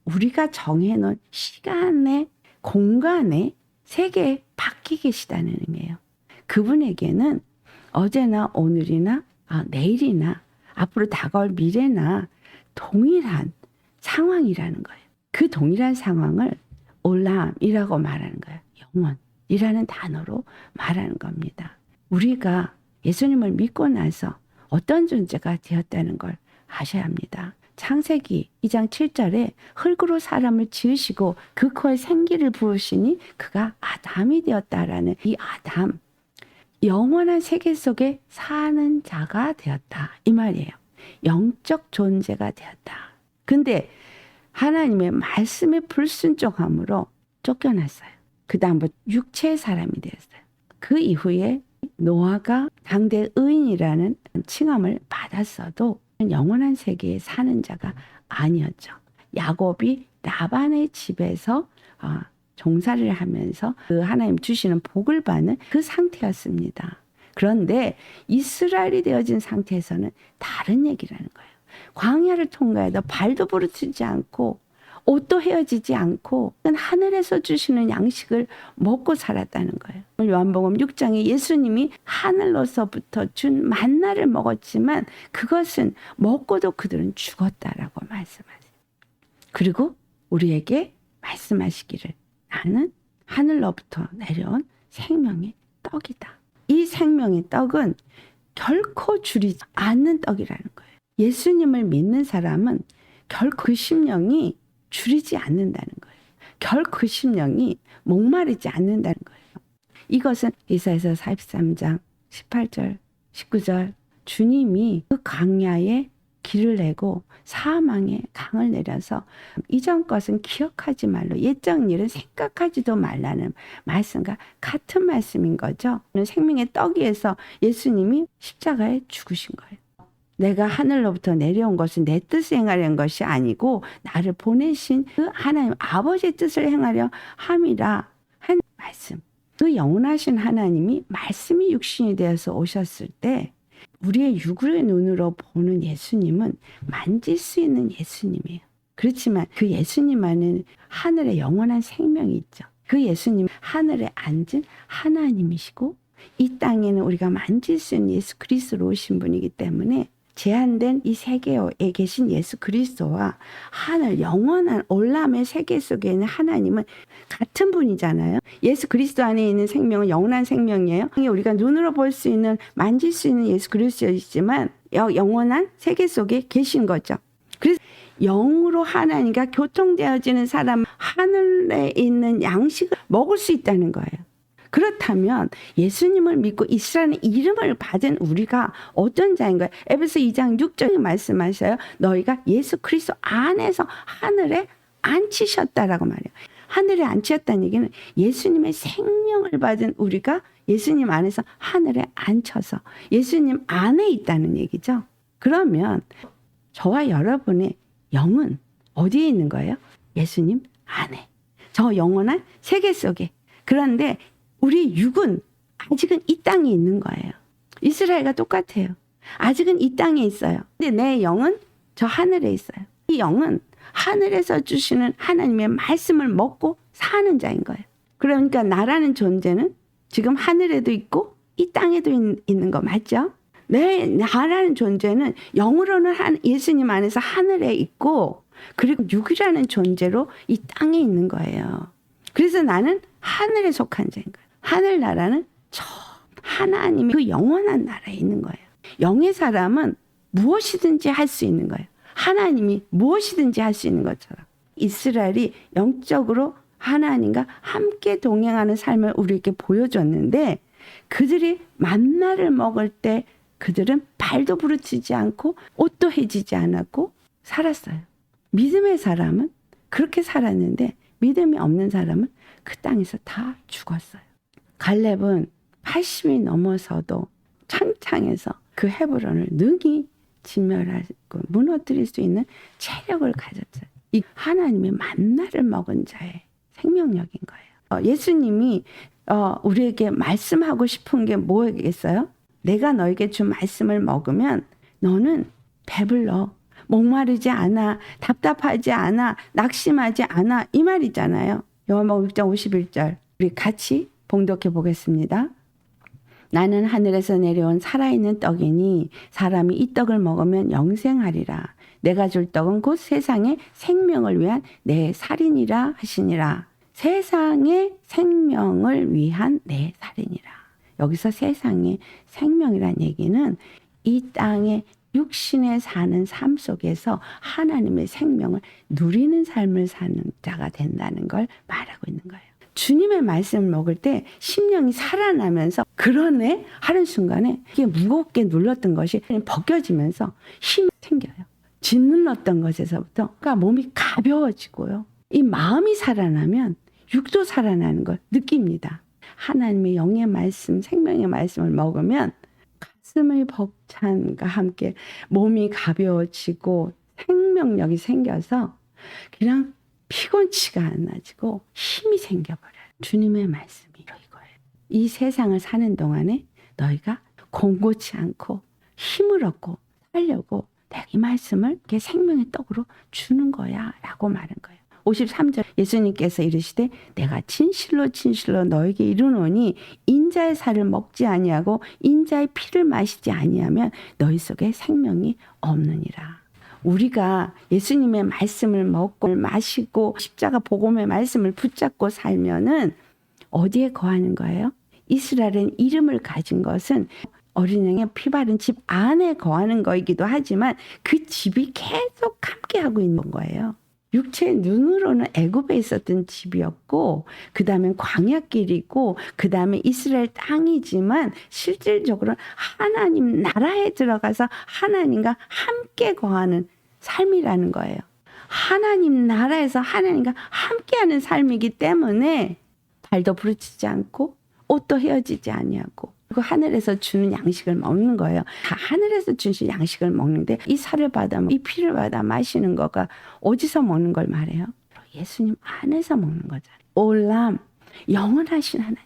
우리가 정해놓은 시간의 공간의 세계에 밖에 계시다는 의미예요. 그분에게는 어제나 오늘이나 내일이나 앞으로 다가올 미래나 동일한 상황이라는 거예요. 그 동일한 상황을 올람이라고 말하는 거예요. 영원이라는 단어로 말하는 겁니다. 우리가 예수님을 믿고 나서 어떤 존재가 되었다는 걸 아셔야 합니다. 창세기 2장 7절에 흙으로 사람을 지으시고 그 코에 생기를 부으시니 그가 아담이 되었다라는 이 아담, 영원한 세계 속에 사는 자가 되었다 이 말이에요. 영적 존재가 되었다. 근데 하나님의 말씀에 불순종함으로 쫓겨났어요. 그 다음부터 육체의 사람이 되었어요. 그 이후에 노아가 당대 의인이라는 칭함을 받았어도 영원한 세계에 사는 자가 아니었죠. 야곱이 라반의 집에서 종살이를 하면서 그 하나님 주시는 복을 받는 그 상태였습니다. 그런데 이스라엘이 되어진 상태에서는 다른 얘기라는 거예요. 광야를 통과해도 발도 부르치지 않고 옷도 헤어지지 않고 하늘에서 주시는 양식을 먹고 살았다는 거예요. 요한복음 6장에 예수님이 하늘로서부터 준 만나를 먹었지만 그것은 먹고도 그들은 죽었다라고 말씀하세요. 그리고 우리에게 말씀하시기를 나는 하늘로부터 내려온 생명의 떡이다. 이 생명의 떡은 결코 줄이지 않는 떡이라는 거예요. 예수님을 믿는 사람은 결코 그 심령이 줄이지 않는다는 거예요. 결코 그 심령이 목마르지 않는다는 거예요. 이것은 이사야서 43장 18절 19절 주님이 그 광야의 길을 내고 사망의 강을 내려서 이전 것은 기억하지 말로 옛적 일은 생각하지도 말라는 말씀과 같은 말씀인 거죠. 생명의 떡 위에서 예수님이 십자가에 죽으신 거예요. 내가 하늘로부터 내려온 것은 내 뜻을 행하려는 것이 아니고 나를 보내신 그 하나님 아버지의 뜻을 행하려 함이라 한 말씀. 그 영원하신 하나님이 말씀이 육신이 되어서 오셨을 때 우리의 육의 눈으로 보는 예수님은 만질 수 있는 예수님이에요. 그렇지만 그 예수님 안에는 하늘의 영원한 생명이 있죠. 그 예수님 하늘에 앉은 하나님이시고 이 땅에는 우리가 만질 수 있는 예수 그리스도로 오신 분이기 때문에 제한된 이 세계에 계신 예수 그리스도와 하늘 영원한 올람의 세계 속에 있는 하나님은 같은 분이잖아요. 예수 그리스도 안에 있는 생명은 영원한 생명이에요. 우리가 눈으로 볼 수 있는 만질 수 있는 예수 그리스도이지만 영원한 세계 속에 계신 거죠. 그래서 영으로 하나님과 교통되어지는 사람은 하늘에 있는 양식을 먹을 수 있다는 거예요. 그렇다면 예수님을 믿고 이스라엘의 이름을 받은 우리가 어떤 자인가요? 에베소 2장 6절에 말씀하셔요. 너희가 예수 그리스도 안에서 하늘에 앉히셨다라고 말해요. 하늘에 앉히셨다는 얘기는 예수님의 생명을 받은 우리가 예수님 안에서 하늘에 앉혀서 예수님 안에 있다는 얘기죠. 그러면 저와 여러분의 영은 어디에 있는 거예요? 예수님 안에. 저 영원한 세계 속에. 그런데 우리 육은 아직은 이 땅에 있는 거예요. 이스라엘과 똑같아요. 아직은 이 땅에 있어요. 근데 내 영은 저 하늘에 있어요. 이 영은 하늘에서 주시는 하나님의 말씀을 먹고 사는 자인 거예요. 그러니까 나라는 존재는 지금 하늘에도 있고 이 땅에도 있는 거 맞죠? 나라는 존재는 영으로는 예수님 안에서 하늘에 있고 그리고 육이라는 존재로 이 땅에 있는 거예요. 그래서 나는 하늘에 속한 자인 거예요. 하늘나라는 저 하나님의 그 영원한 나라에 있는 거예요. 영의 사람은 무엇이든지 할 수 있는 거예요. 하나님이 무엇이든지 할 수 있는 것처럼. 이스라엘이 영적으로 하나님과 함께 동행하는 삶을 우리에게 보여줬는데 그들이 만나를 먹을 때 그들은 발도 부르치지 않고 옷도 해지지 않았고 살았어요. 믿음의 사람은 그렇게 살았는데 믿음이 없는 사람은 그 땅에서 다 죽었어요. 갈렙은 80이 넘어서도 창창해서 그 헤브론을 능히 진멸하고 무너뜨릴 수 있는 체력을 가졌어요. 이 하나님의 만나를 먹은 자의 생명력인 거예요. 예수님이 우리에게 말씀하고 싶은 게 뭐겠어요? 내가 너에게 준 말씀을 먹으면 너는 배불러. 목마르지 않아. 답답하지 않아. 낙심하지 않아. 이 말이잖아요. 요한복음 6장 51절. 우리 같이 봉독해 보겠습니다. 나는 하늘에서 내려온 살아있는 떡이니 사람이 이 떡을 먹으면 영생하리라. 내가 줄 떡은 곧 세상의 생명을 위한 내 살이니라 하시니라. 세상의 생명을 위한 내 살이니라. 여기서 세상의 생명이란 얘기는 이 땅의 육신에 사는 삶 속에서 하나님의 생명을 누리는 삶을 사는 자가 된다는 걸 말하고 있는 거예요. 주님의 말씀을 먹을 때 심령이 살아나면서 그러네 하는 순간에 이게 무겁게 눌렀던 것이 벗겨지면서 힘이 생겨요. 짓눌렀던 것에서부터 그러니까 몸이 가벼워지고요. 이 마음이 살아나면 육도 살아나는 걸 느낍니다. 하나님의 영의 말씀, 생명의 말씀을 먹으면 가슴의 벅찬과 함께 몸이 가벼워지고 생명력이 생겨서 그냥 피곤치가 않아지고 힘이 생겨버려요. 주님의 말씀이 이거예요. 이 세상을 사는 동안에 너희가 공고치 않고 힘을 얻고 살려고 내가 이 말씀을 이렇게 생명의 떡으로 주는 거야 라고 말한 거예요. 53절 예수님께서 이르시되 내가 진실로 진실로 너에게 이르노니 인자의 살을 먹지 아니하고 인자의 피를 마시지 아니하면 너희 속에 생명이 없느니라. 우리가 예수님의 말씀을 먹고 마시고 십자가 복음의 말씀을 붙잡고 살면은 어디에 거하는 거예요? 이스라엘은 이름을 가진 것은 어린 양의 피 바른 집 안에 거하는 거이기도 하지만 그 집이 계속 함께하고 있는 거예요. 육체의 눈으로는 애굽에 있었던 집이었고 그 다음에 광야길이고 그 다음에 이스라엘 땅이지만 실질적으로는 하나님 나라에 들어가서 하나님과 함께 거하는 삶이라는 거예요. 하나님 나라에서 하나님과 함께하는 삶이기 때문에 발도 부르치지 않고 옷도 헤어지지 아니하고 그리고 하늘에서 주는 양식을 먹는 거예요. 다 하늘에서 주신 양식을 먹는데 이 살을 받아 이 피를 받아 마시는 거가 어디서 먹는 걸 말해요? 예수님 안에서 먹는 거잖아요. 올람 영원하신 하나님.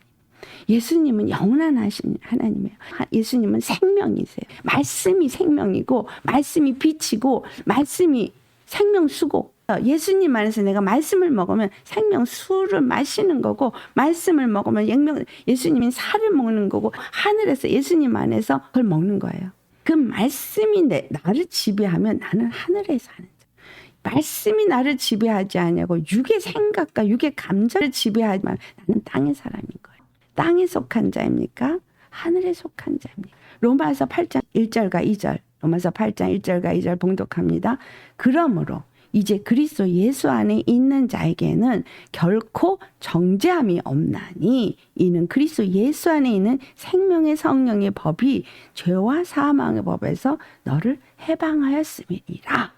예수님은 영원하신 하나님이에요. 예수님은 생명이세요. 말씀이 생명이고 말씀이 빛이고 말씀이 생명수고 예수님 안에서 내가 말씀을 먹으면 생명수를 마시는 거고 말씀을 먹으면 예수님이 살을 먹는 거고 하늘에서 예수님 안에서 그걸 먹는 거예요. 그 말씀이 나를 지배하면 나는 하늘에 사는 자. 말씀이 나를 지배하지 않냐고 육의 생각과 육의 감정을 지배하지만 나는 땅의 사람인 거예요. 땅에 속한 자입니까? 하늘에 속한 자입니까? 로마서 8장 1절과 2절 로마서 8장 1절과 2절 봉독합니다. 그러므로 이제 그리스도 예수 안에 있는 자에게는 결코 정죄함이 없나니 이는 그리스도 예수 안에 있는 생명의 성령의 법이 죄와 사망의 법에서 너를 해방하였음이니라.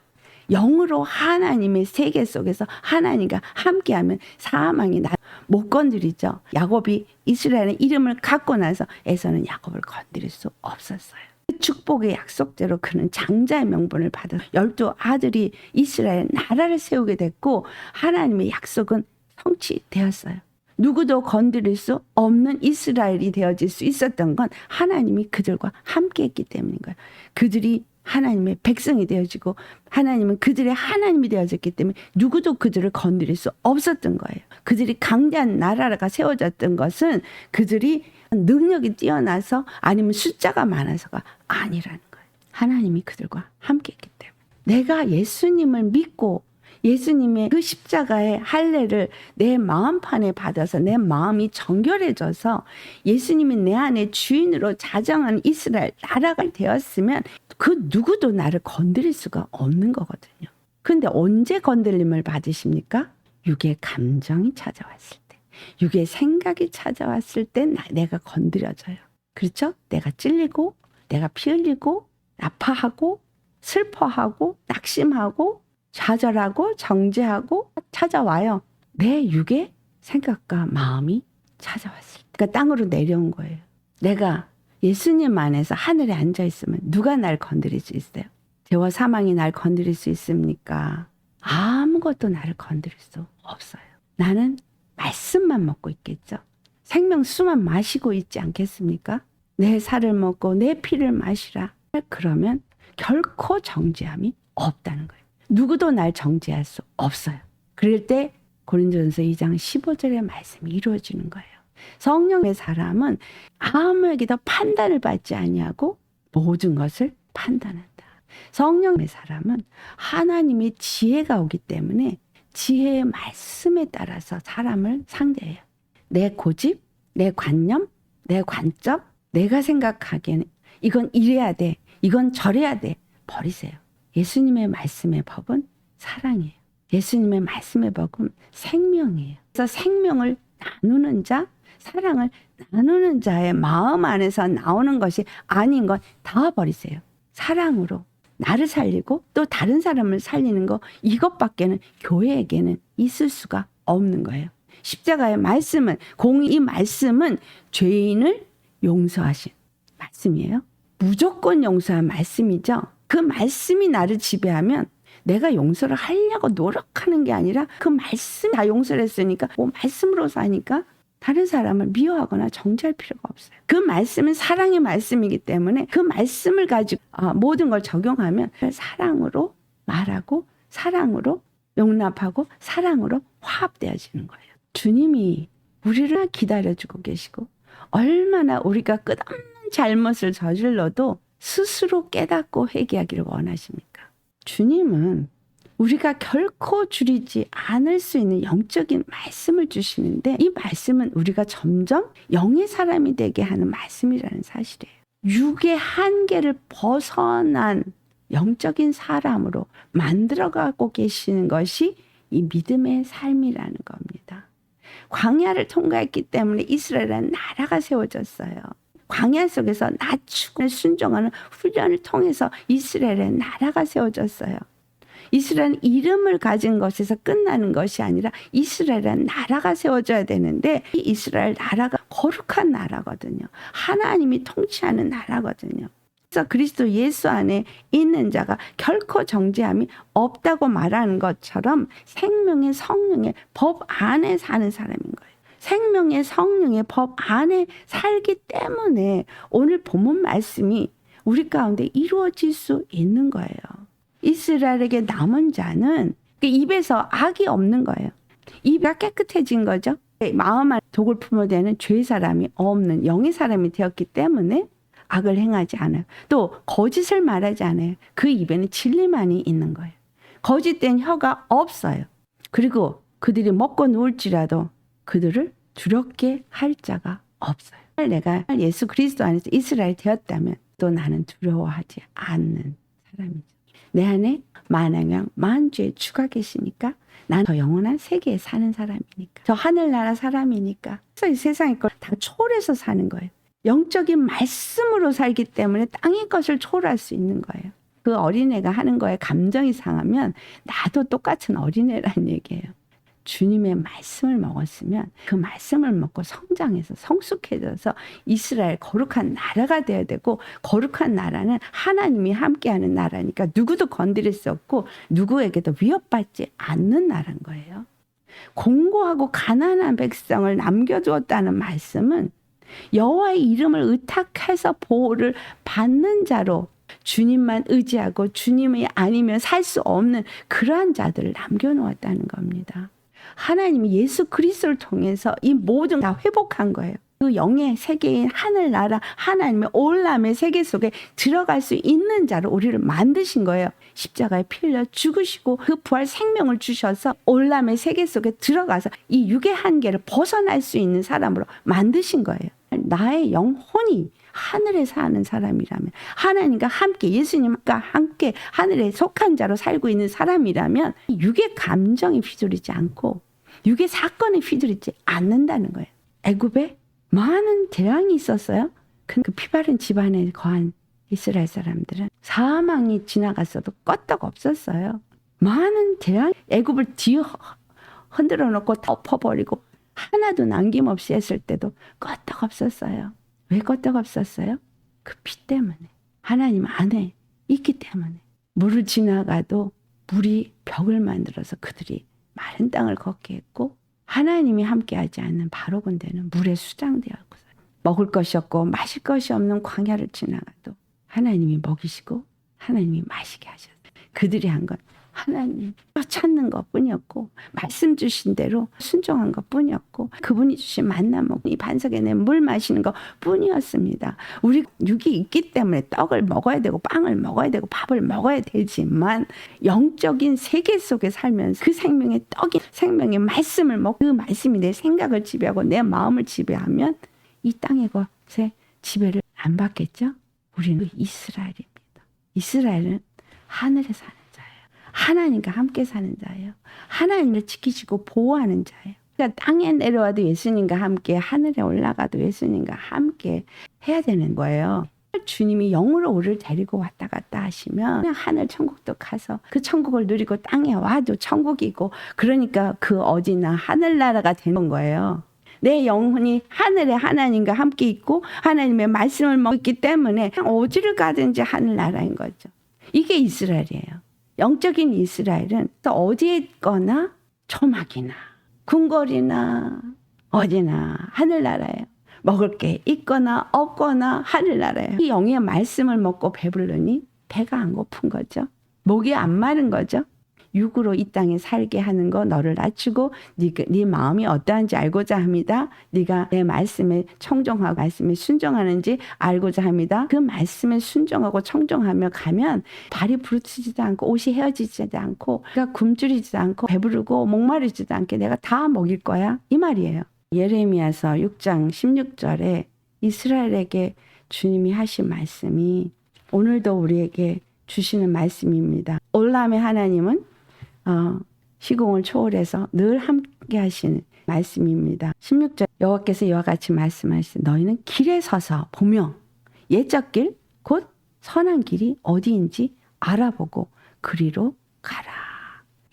영으로 하나님의 세계 속에서 하나님과 함께하면 사망이 못 건드리죠. 야곱이 이스라엘의 이름을 갖고 나서 에서는 야곱을 건드릴 수 없었어요. 축복의 약속대로 그는 장자의 명분을 받아 12 아들이 이스라엘 나라를 세우게 됐고 하나님의 약속은 성취되었어요. 누구도 건드릴 수 없는 이스라엘이 되어질 수 있었던 건 하나님이 그들과 함께 했기 때문인 거예요. 그들이 하나님의 백성이 되어지고 하나님은 그들의 하나님이 되어졌기 때문에 누구도 그들을 건드릴 수 없었던 거예요. 그들이 강대한 나라가 세워졌던 것은 그들이 능력이 뛰어나서 아니면 숫자가 많아서가 아니라는 거예요. 하나님이 그들과 함께 했기 때문에 내가 예수님을 믿고 예수님의 그 십자가의 할례를 내 마음판에 받아서 내 마음이 정결해져서 예수님이 내 안에 주인으로 자정한 이스라엘 나라가 되었으면 그 누구도 나를 건드릴 수가 없는 거거든요. 근데 언제 건들림을 받으십니까? 육의 감정이 찾아왔을 때, 육의 생각이 찾아왔을 때 내가 건드려져요. 그렇죠? 내가 찔리고 내가 피 흘리고 아파하고 슬퍼하고 낙심하고 좌절하고 정죄하고 찾아와요. 내 육의 생각과 마음이 찾아왔을 때. 그러니까 땅으로 내려온 거예요. 내가 예수님 안에서 하늘에 앉아 있으면 누가 날 건드릴 수 있어요? 죄와 사망이 날 건드릴 수 있습니까? 아무것도 나를 건드릴 수 없어요. 나는 말씀만 먹고 있겠죠. 생명수만 마시고 있지 않겠습니까? 내 살을 먹고 내 피를 마시라. 그러면 결코 정죄함이 없다는 거예요. 누구도 날 정죄할 수 없어요. 그럴 때 고린도전서 2장 15절의 말씀이 이루어지는 거예요. 성령의 사람은 아무에게도 판단을 받지 아니하고 모든 것을 판단한다. 성령의 사람은 하나님의 지혜가 오기 때문에 지혜의 말씀에 따라서 사람을 상대해요. 내 고집, 내 관념, 내 관점, 내가 생각하기에는 이건 이래야 돼, 이건 저래야 돼, 버리세요. 예수님의 말씀의 법은 사랑이에요. 예수님의 말씀의 법은 생명이에요. 그래서 생명을 나누는 자, 사랑을 나누는 자의 마음 안에서 나오는 것이 아닌 건 다 버리세요. 사랑으로 나를 살리고 또 다른 사람을 살리는 거, 이것밖에는 교회에게는 있을 수가 없는 거예요. 십자가의 말씀은, 이 말씀은 죄인을 용서하신 말씀이에요. 무조건 용서한 말씀이죠. 그 말씀이 나를 지배하면 내가 용서를 하려고 노력하는 게 아니라 그 말씀 다 용서를 했으니까 말씀으로 사니까 다른 사람을 미워하거나 정죄할 필요가 없어요. 그 말씀은 사랑의 말씀이기 때문에 그 말씀을 가지고 모든 걸 적용하면 사랑으로 말하고 사랑으로 용납하고 사랑으로 화합되어지는 거예요. 주님이 우리를 기다려주고 계시고 얼마나 우리가 끝없는 잘못을 저질러도 스스로 깨닫고 회개하기를 원하십니까? 주님은 우리가 결코 줄이지 않을 수 있는 영적인 말씀을 주시는데 이 말씀은 우리가 점점 영의 사람이 되게 하는 말씀이라는 사실이에요. 육의 한계를 벗어난 영적인 사람으로 만들어가고 계시는 것이 이 믿음의 삶이라는 겁니다. 광야를 통과했기 때문에 이스라엘은 나라가 세워졌어요. 광야 속에서 낮추고 순종하는 훈련을 통해서 이스라엘의 나라가 세워졌어요. 이스라엘은 이름을 가진 것에서 끝나는 것이 아니라 이스라엘은 나라가 세워져야 되는데 이 이스라엘 나라가 거룩한 나라거든요. 하나님이 통치하는 나라거든요. 그래서 그리스도 예수 안에 있는 자가 결코 정죄함이 없다고 말하는 것처럼 생명의 성령의 법 안에 사는 사람인 거예요. 생명의 성령의 법 안에 살기 때문에 오늘 본문 말씀이 우리 가운데 이루어질 수 있는 거예요. 이스라엘에게 남은 자는 입에서 악이 없는 거예요. 입이 깨끗해진 거죠. 마음 안에 독을 품어대는 죄의 사람이 없는 영의 사람이 되었기 때문에 악을 행하지 않아요. 또 거짓을 말하지 않아요. 그 입에는 진리만이 있는 거예요. 거짓된 혀가 없어요. 그리고 그들이 먹고 누울지라도 그들을 두렵게 할 자가 없어요. 내가 예수 그리스도 안에서 이스라엘 되었다면 또 나는 두려워하지 않는 사람이죠. 내 안에 만왕양 만주의 주가 계시니까 난 저 영원한 세계에 사는 사람이니까, 저 하늘나라 사람이니까, 그래서 이 세상의 걸 다 초월해서 사는 거예요. 영적인 말씀으로 살기 때문에 땅의 것을 초월할 수 있는 거예요. 그 어린애가 하는 거에 감정이 상하면 나도 똑같은 어린애라는 얘기예요. 주님의 말씀을 먹었으면 그 말씀을 먹고 성장해서 성숙해져서 이스라엘 거룩한 나라가 되어야 되고, 거룩한 나라는 하나님이 함께하는 나라니까 누구도 건드릴 수 없고 누구에게도 위협받지 않는 나라인 거예요. 공고하고 가난한 백성을 남겨두었다는 말씀은 여호와의 이름을 의탁해서 보호를 받는 자로 주님만 의지하고 주님이 아니면 살 수 없는 그러한 자들을 남겨놓았다는 겁니다. 하나님이 예수 그리스도를 통해서 이 모든 다 회복한 거예요. 그 영의 세계인 하늘나라 하나님의 올람의 세계 속에 들어갈 수 있는 자로 우리를 만드신 거예요. 십자가에 피 흘려 죽으시고 그 부활 생명을 주셔서 올람의 세계 속에 들어가서 이 육의 한계를 벗어날 수 있는 사람으로 만드신 거예요. 나의 영혼이 하늘에 사는 사람이라면, 하나님과 함께 예수님과 함께 하늘에 속한 자로 살고 있는 사람이라면 육의 감정에 휘둘리지 않고 육의 사건에 휘둘리지 않는다는 거예요. 애굽에 많은 재앙이 있었어요. 그 피바른 집안에 거한 이스라엘 사람들은 사망이 지나갔어도 끄떡 없었어요. 많은 재앙, 애굽을 뒤어 흔들어 놓고 덮어버리고 하나도 남김없이 했을 때도 끄떡 없었어요. 왜 끄떡 없었어요? 그 피 때문에, 하나님 안에 있기 때문에. 물을 지나가도 물이 벽을 만들어서 그들이 마른 땅을 걷게 했고, 하나님이 함께하지 않는 바로 군대는 물에 수장되었고, 먹을 것이 없고 마실 것이 없는 광야를 지나가도 하나님이 먹이시고 하나님이 마시게 하셨어요. 그들이 한 건 하나님 찾는 것뿐이었고, 말씀 주신 대로 순종한 것뿐이었고, 그분이 주신 만나 먹고 이 반석에 내 물 마시는 것뿐이었습니다. 우리 육이 있기 때문에 떡을 먹어야 되고 빵을 먹어야 되고 밥을 먹어야 되지만, 영적인 세계 속에 살면서 그 생명의 떡이 생명의 말씀을 먹고 그 말씀이 내 생각을 지배하고 내 마음을 지배하면 이 땅의 것에 지배를 안 받겠죠? 우리는 이스라엘입니다. 이스라엘은 하늘에 사는 하나님과 함께 사는 자예요. 하나님을 지키시고 보호하는 자예요. 그러니까 땅에 내려와도 예수님과 함께, 하늘에 올라가도 예수님과 함께 해야 되는 거예요. 주님이 영으로 우리를 데리고 왔다 갔다 하시면 그냥 하늘 천국도 가서 그 천국을 누리고 땅에 와도 천국이고, 그러니까 그 어디나 하늘나라가 되는 거예요. 내 영혼이 하늘에 하나님과 함께 있고 하나님의 말씀을 먹기 때문에 어디를 가든지 하늘나라인 거죠. 이게 이스라엘이에요. 영적인 이스라엘은 어디에 있거나 초막이나 궁궐이나 어디나 하늘나라예요. 먹을 게 있거나 없거나 하늘나라예요. 이 영의 말씀을 먹고 배부르니 배가 안 고픈 거죠. 목이 안 마른 거죠. 육으로 이 땅에 살게 하는 거 너를 낮추고 네 마음이 어떠한지 알고자 합니다. 네가 내 말씀에 청종하고 말씀에 순종하는지 알고자 합니다. 그 말씀에 순종하고 청종하며 가면 발이 부르치지도 않고 옷이 헤어지지도 않고 내가 굶주리지도 않고 배부르고 목마르지도 않게 내가 다 먹일 거야, 이 말이에요. 예레미야서 6장 16절에 이스라엘에게 주님이 하신 말씀이 오늘도 우리에게 주시는 말씀입니다. 올람의 하나님은 시공을 초월해서 늘 함께 하시는 말씀입니다. 16절 여호와께서 이와 같이 말씀하시되 너희는 길에 서서 보며 옛적 길 곧 선한 길이 어디인지 알아보고 그리로 가라.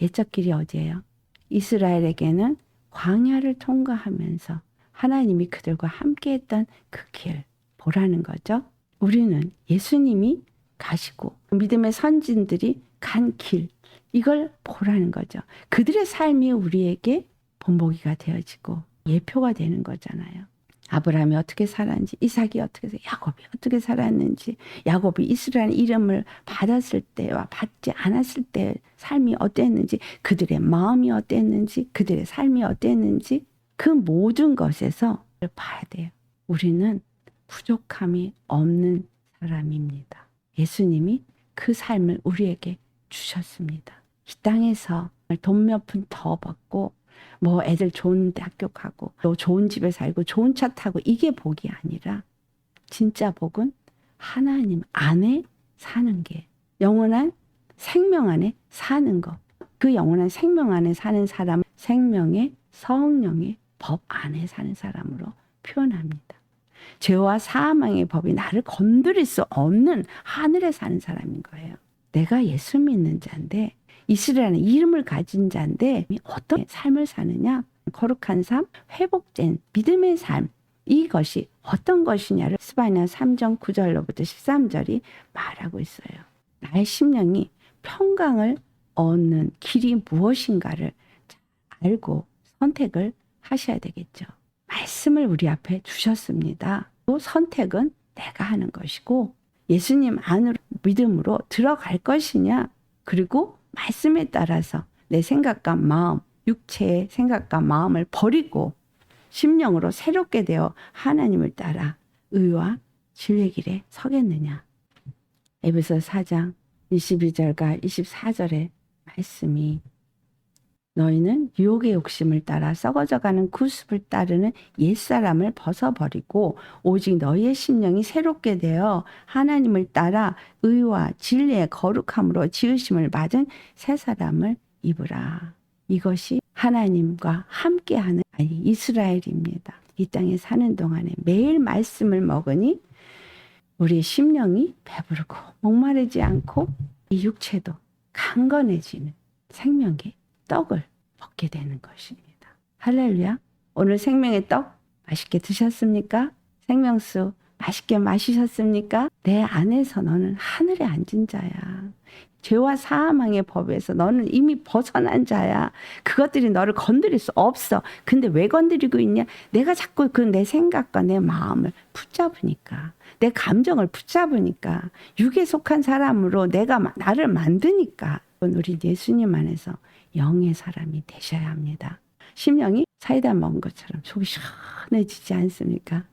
옛적 길이 어디예요? 이스라엘에게는 광야를 통과하면서 하나님이 그들과 함께했던 그 길 보라는 거죠. 우리는 예수님이 가시고 믿음의 선진들이 간 길, 이걸 보라는 거죠. 그들의 삶이 우리에게 본보기가 되어지고 예표가 되는 거잖아요. 아브라함이 어떻게 살았는지, 이삭이 어떻게 살았는지, 야곱이 어떻게 살았는지, 야곱이 이스라엘 이름을 받았을 때와 받지 않았을 때 삶이 어땠는지, 그들의 마음이 어땠는지, 그들의 삶이 어땠는지, 그 모든 것에서 봐야 돼요. 우리는 부족함이 없는 사람입니다. 예수님이 그 삶을 우리에게 주셨습니다. 이 땅에서 돈 몇 푼 더 받고 뭐 애들 좋은 대학교 가고 또 좋은 집에 살고 좋은 차 타고 이게 복이 아니라 진짜 복은 하나님 안에 사는 게 영원한 생명 안에 사는 것. 그 영원한 생명 안에 사는 사람은 생명의 성령의 법 안에 사는 사람으로 표현합니다. 죄와 사망의 법이 나를 건드릴 수 없는 하늘에 사는 사람인 거예요. 내가 예수 믿는 자인데 이스라엘은 이름을 가진 자인데 어떤 삶을 사느냐? 거룩한 삶, 회복된 믿음의 삶, 이것이 어떤 것이냐를 스바냐 3장 9절로부터 13절이 말하고 있어요. 나의 심령이 평강을 얻는 길이 무엇인가를 잘 알고 선택을 하셔야 되겠죠. 말씀을 우리 앞에 주셨습니다. 또 선택은 내가 하는 것이고 예수님 안으로 믿음으로 들어갈 것이냐, 그리고 말씀에 따라서 내 생각과 마음, 육체의 생각과 마음을 버리고 심령으로 새롭게 되어 하나님을 따라 의와 진리의 길에 서겠느냐. 에베소 4장 22절과 24절의 말씀이 너희는 유혹의 욕심을 따라 썩어져가는 구습을 따르는 옛사람을 벗어버리고 오직 너희의 심령이 새롭게 되어 하나님을 따라 의와 진리의 거룩함으로 지으심을 받은 새 사람을 입으라. 이것이 하나님과 함께하는 이스라엘입니다. 이 땅에 사는 동안에 매일 말씀을 먹으니 우리 심령이 배부르고 목마르지 않고 이 육체도 강건해지는 생명의 떡을 먹게 되는 것입니다. 할렐루야. 오늘 생명의 떡 맛있게 드셨습니까? 생명수 맛있게 마시셨습니까? 내 안에서 너는 하늘에 앉은 자야. 죄와 사망의 법에서 너는 이미 벗어난 자야. 그것들이 너를 건드릴 수 없어. 근데 왜 건드리고 있냐? 내가 자꾸 그 내 생각과 내 마음을 붙잡으니까, 내 감정을 붙잡으니까, 육에 속한 사람으로 내가 나를 만드니까. 우리 예수님 안에서 영의 사람이 되셔야 합니다. 심령이 사이다 먹은 것처럼 속이 시원해지지 않습니까?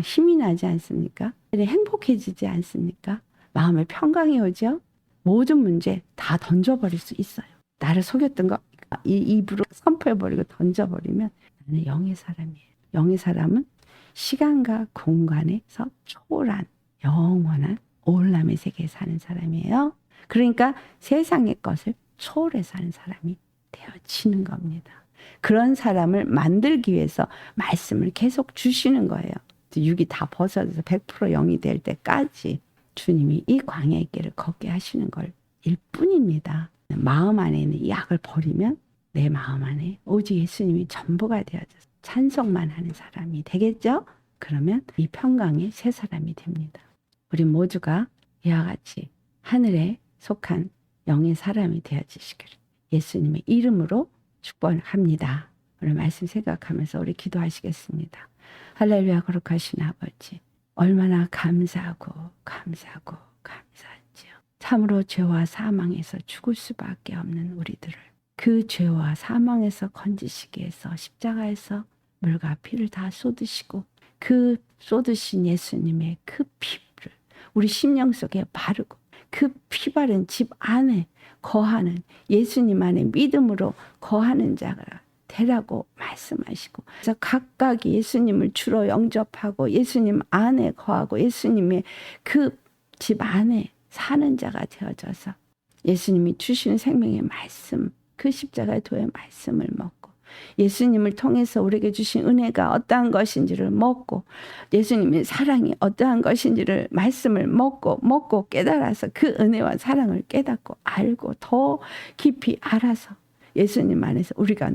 힘이 나지 않습니까? 행복해지지 않습니까? 마음에 평강이 오죠? 모든 문제 다 던져버릴 수 있어요. 나를 속였던 거 입으로 선포해버리고 던져버리면 나는 영의 사람이에요. 영의 사람은 시간과 공간에서 초월한 영원한 오울람의 세계에 사는 사람이에요. 그러니까 세상의 것을 초월해 사는 사람이 되어지는 겁니다. 그런 사람을 만들기 위해서 말씀을 계속 주시는 거예요. 육이 다 벗어져서 100% 영이 될 때까지 주님이 이 광야의 길을 걷게 하시는 걸 일뿐입니다. 마음 안에 있는 이 악을 버리면 내 마음 안에 오직 예수님이 전부가 되어져서 찬송만 하는 사람이 되겠죠? 그러면 이 평강의 새 사람이 됩니다. 우리 모두가 이와 같이 하늘에 속한 영의 사람이 되어지시기를 예수님의 이름으로 축복합니다. 오늘 말씀 생각하면서 우리 기도하시겠습니다. 할렐루야. 거룩하신 아버지, 얼마나 감사하고 감사하지요. 참으로 죄와 사망에서 죽을 수밖에 없는 우리들을 그 죄와 사망에서 건지시기 위해서 십자가에서 물과 피를 다 쏟으시고 그 쏟으신 예수님의 그 피를 우리 심령 속에 바르고 그 피 바른 집 안에 거하는 예수님 안에 믿음으로 거하는 자가 되라고 말씀하시고, 그래서 각각이 예수님을 주로 영접하고 예수님 안에 거하고 예수님의 그 집 안에 사는 자가 되어져서 예수님이 주시는 생명의 말씀 그 십자가의 도의 말씀을 먹고 예수님을 통해서 우리에게 주신 은혜가 어떠한 것인지를 먹고 예수님의 사랑이 어떠한 것인지를 말씀을 먹고 깨달아서 그 은혜와 사랑을 깨닫고 알고 더 깊이 알아서 예수님 안에서 우리가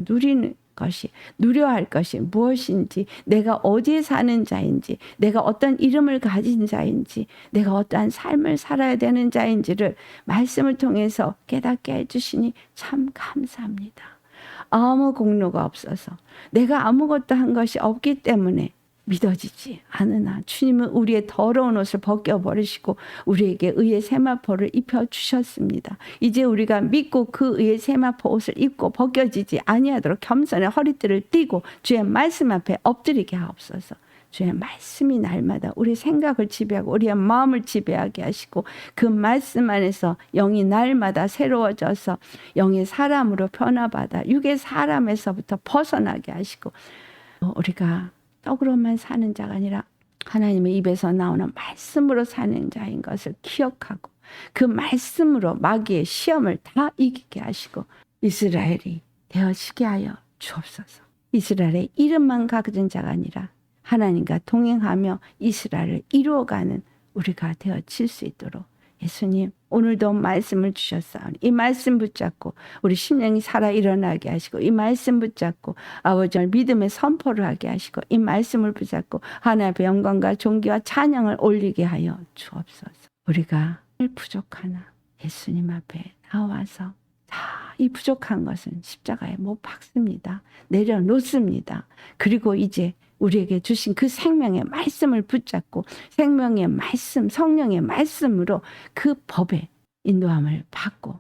누려야 할 것이 무엇인지, 내가 어디에 사는 자인지, 내가 어떤 이름을 가진 자인지, 내가 어떠한 삶을 살아야 되는 자인지를 말씀을 통해서 깨닫게 해주시니 참 감사합니다. 아무 공로가 없어서 내가 아무것도 한 것이 없기 때문에 믿어지지 않으나 주님은 우리의 더러운 옷을 벗겨버리시고 우리에게 의의 세마포를 입혀주셨습니다. 이제 우리가 믿고 그 의의 세마포 옷을 입고 벗겨지지 아니하도록 겸손의 허리띠를 띠고 주의 말씀 앞에 엎드리게 하옵소서. 주의 말씀이 날마다 우리 생각을 지배하고 우리의 마음을 지배하게 하시고 그 말씀 안에서 영이 날마다 새로워져서 영의 사람으로 변화받아 육의 사람에서부터 벗어나게 하시고 우리가 떡으로만 사는 자가 아니라 하나님의 입에서 나오는 말씀으로 사는 자인 것을 기억하고 그 말씀으로 마귀의 시험을 다 이기게 하시고 이스라엘이 되어지게 하여 주옵소서. 이스라엘의 이름만 가진 자가 아니라 하나님과 동행하며 이스라엘을 이루어가는 우리가 되어질 수 있도록 예수님 오늘도 말씀을 주셨사오니 이 말씀 붙잡고 우리 심령이 살아 일어나게 하시고 이 말씀 붙잡고 아버지를 믿음의 선포를 하게 하시고 이 말씀을 붙잡고 하나님의 영광과 존귀와 찬양을 올리게 하여 주옵소서. 우리가 부족하나 예수님 앞에 나와서 이 부족한 것은 십자가에 못 박습니다. 내려놓습니다. 그리고 이제 우리에게 주신 그 생명의 말씀을 붙잡고 생명의 말씀, 성령의 말씀으로 그 법의 인도함을 받고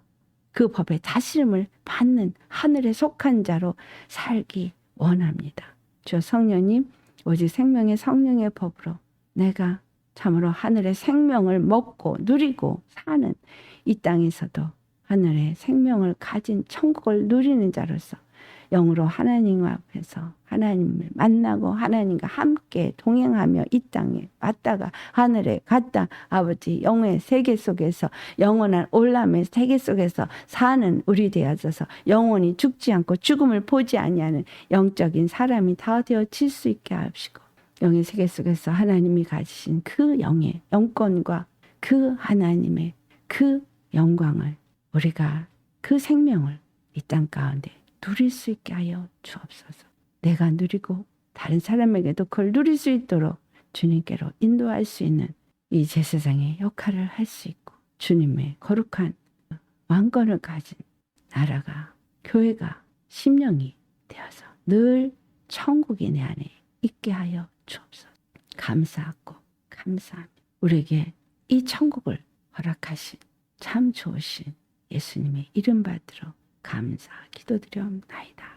그 법의 다스림을 받는 하늘에 속한 자로 살기 원합니다. 주 성령님, 오직 생명의 성령의 법으로 내가 참으로 하늘의 생명을 먹고 누리고 사는 이 땅에서도 하늘의 생명을 가진 천국을 누리는 자로서 영으로 하나님 앞에서 하나님을 만나고 하나님과 함께 동행하며 이 땅에 왔다가 하늘에 갔다 아버지 영의 세계 속에서 영원한 올람의 세계 속에서 사는 우리 되어져서 영원히 죽지 않고 죽음을 보지 아니하는 영적인 사람이 다 되어질 수 있게 하시고 영의 세계 속에서 하나님이 가지신 그 영의 영권과 그 하나님의 그 영광을 우리가 그 생명을 이 땅 가운데 누릴 수 있게 하여 주옵소서. 내가 누리고 다른 사람에게도 그걸 누릴 수 있도록 주님께로 인도할 수 있는 이 제사장의 역할을 할 수 있고 주님의 거룩한 왕권을 가진 나라가 교회가 심령이 되어서 늘 천국이 내 안에 있게 하여 주옵소서. 감사하고 감사합니다. 우리에게 이 천국을 허락하신 참 좋으신 예수님의 이름 받들어 감사 기도드려옵나이다.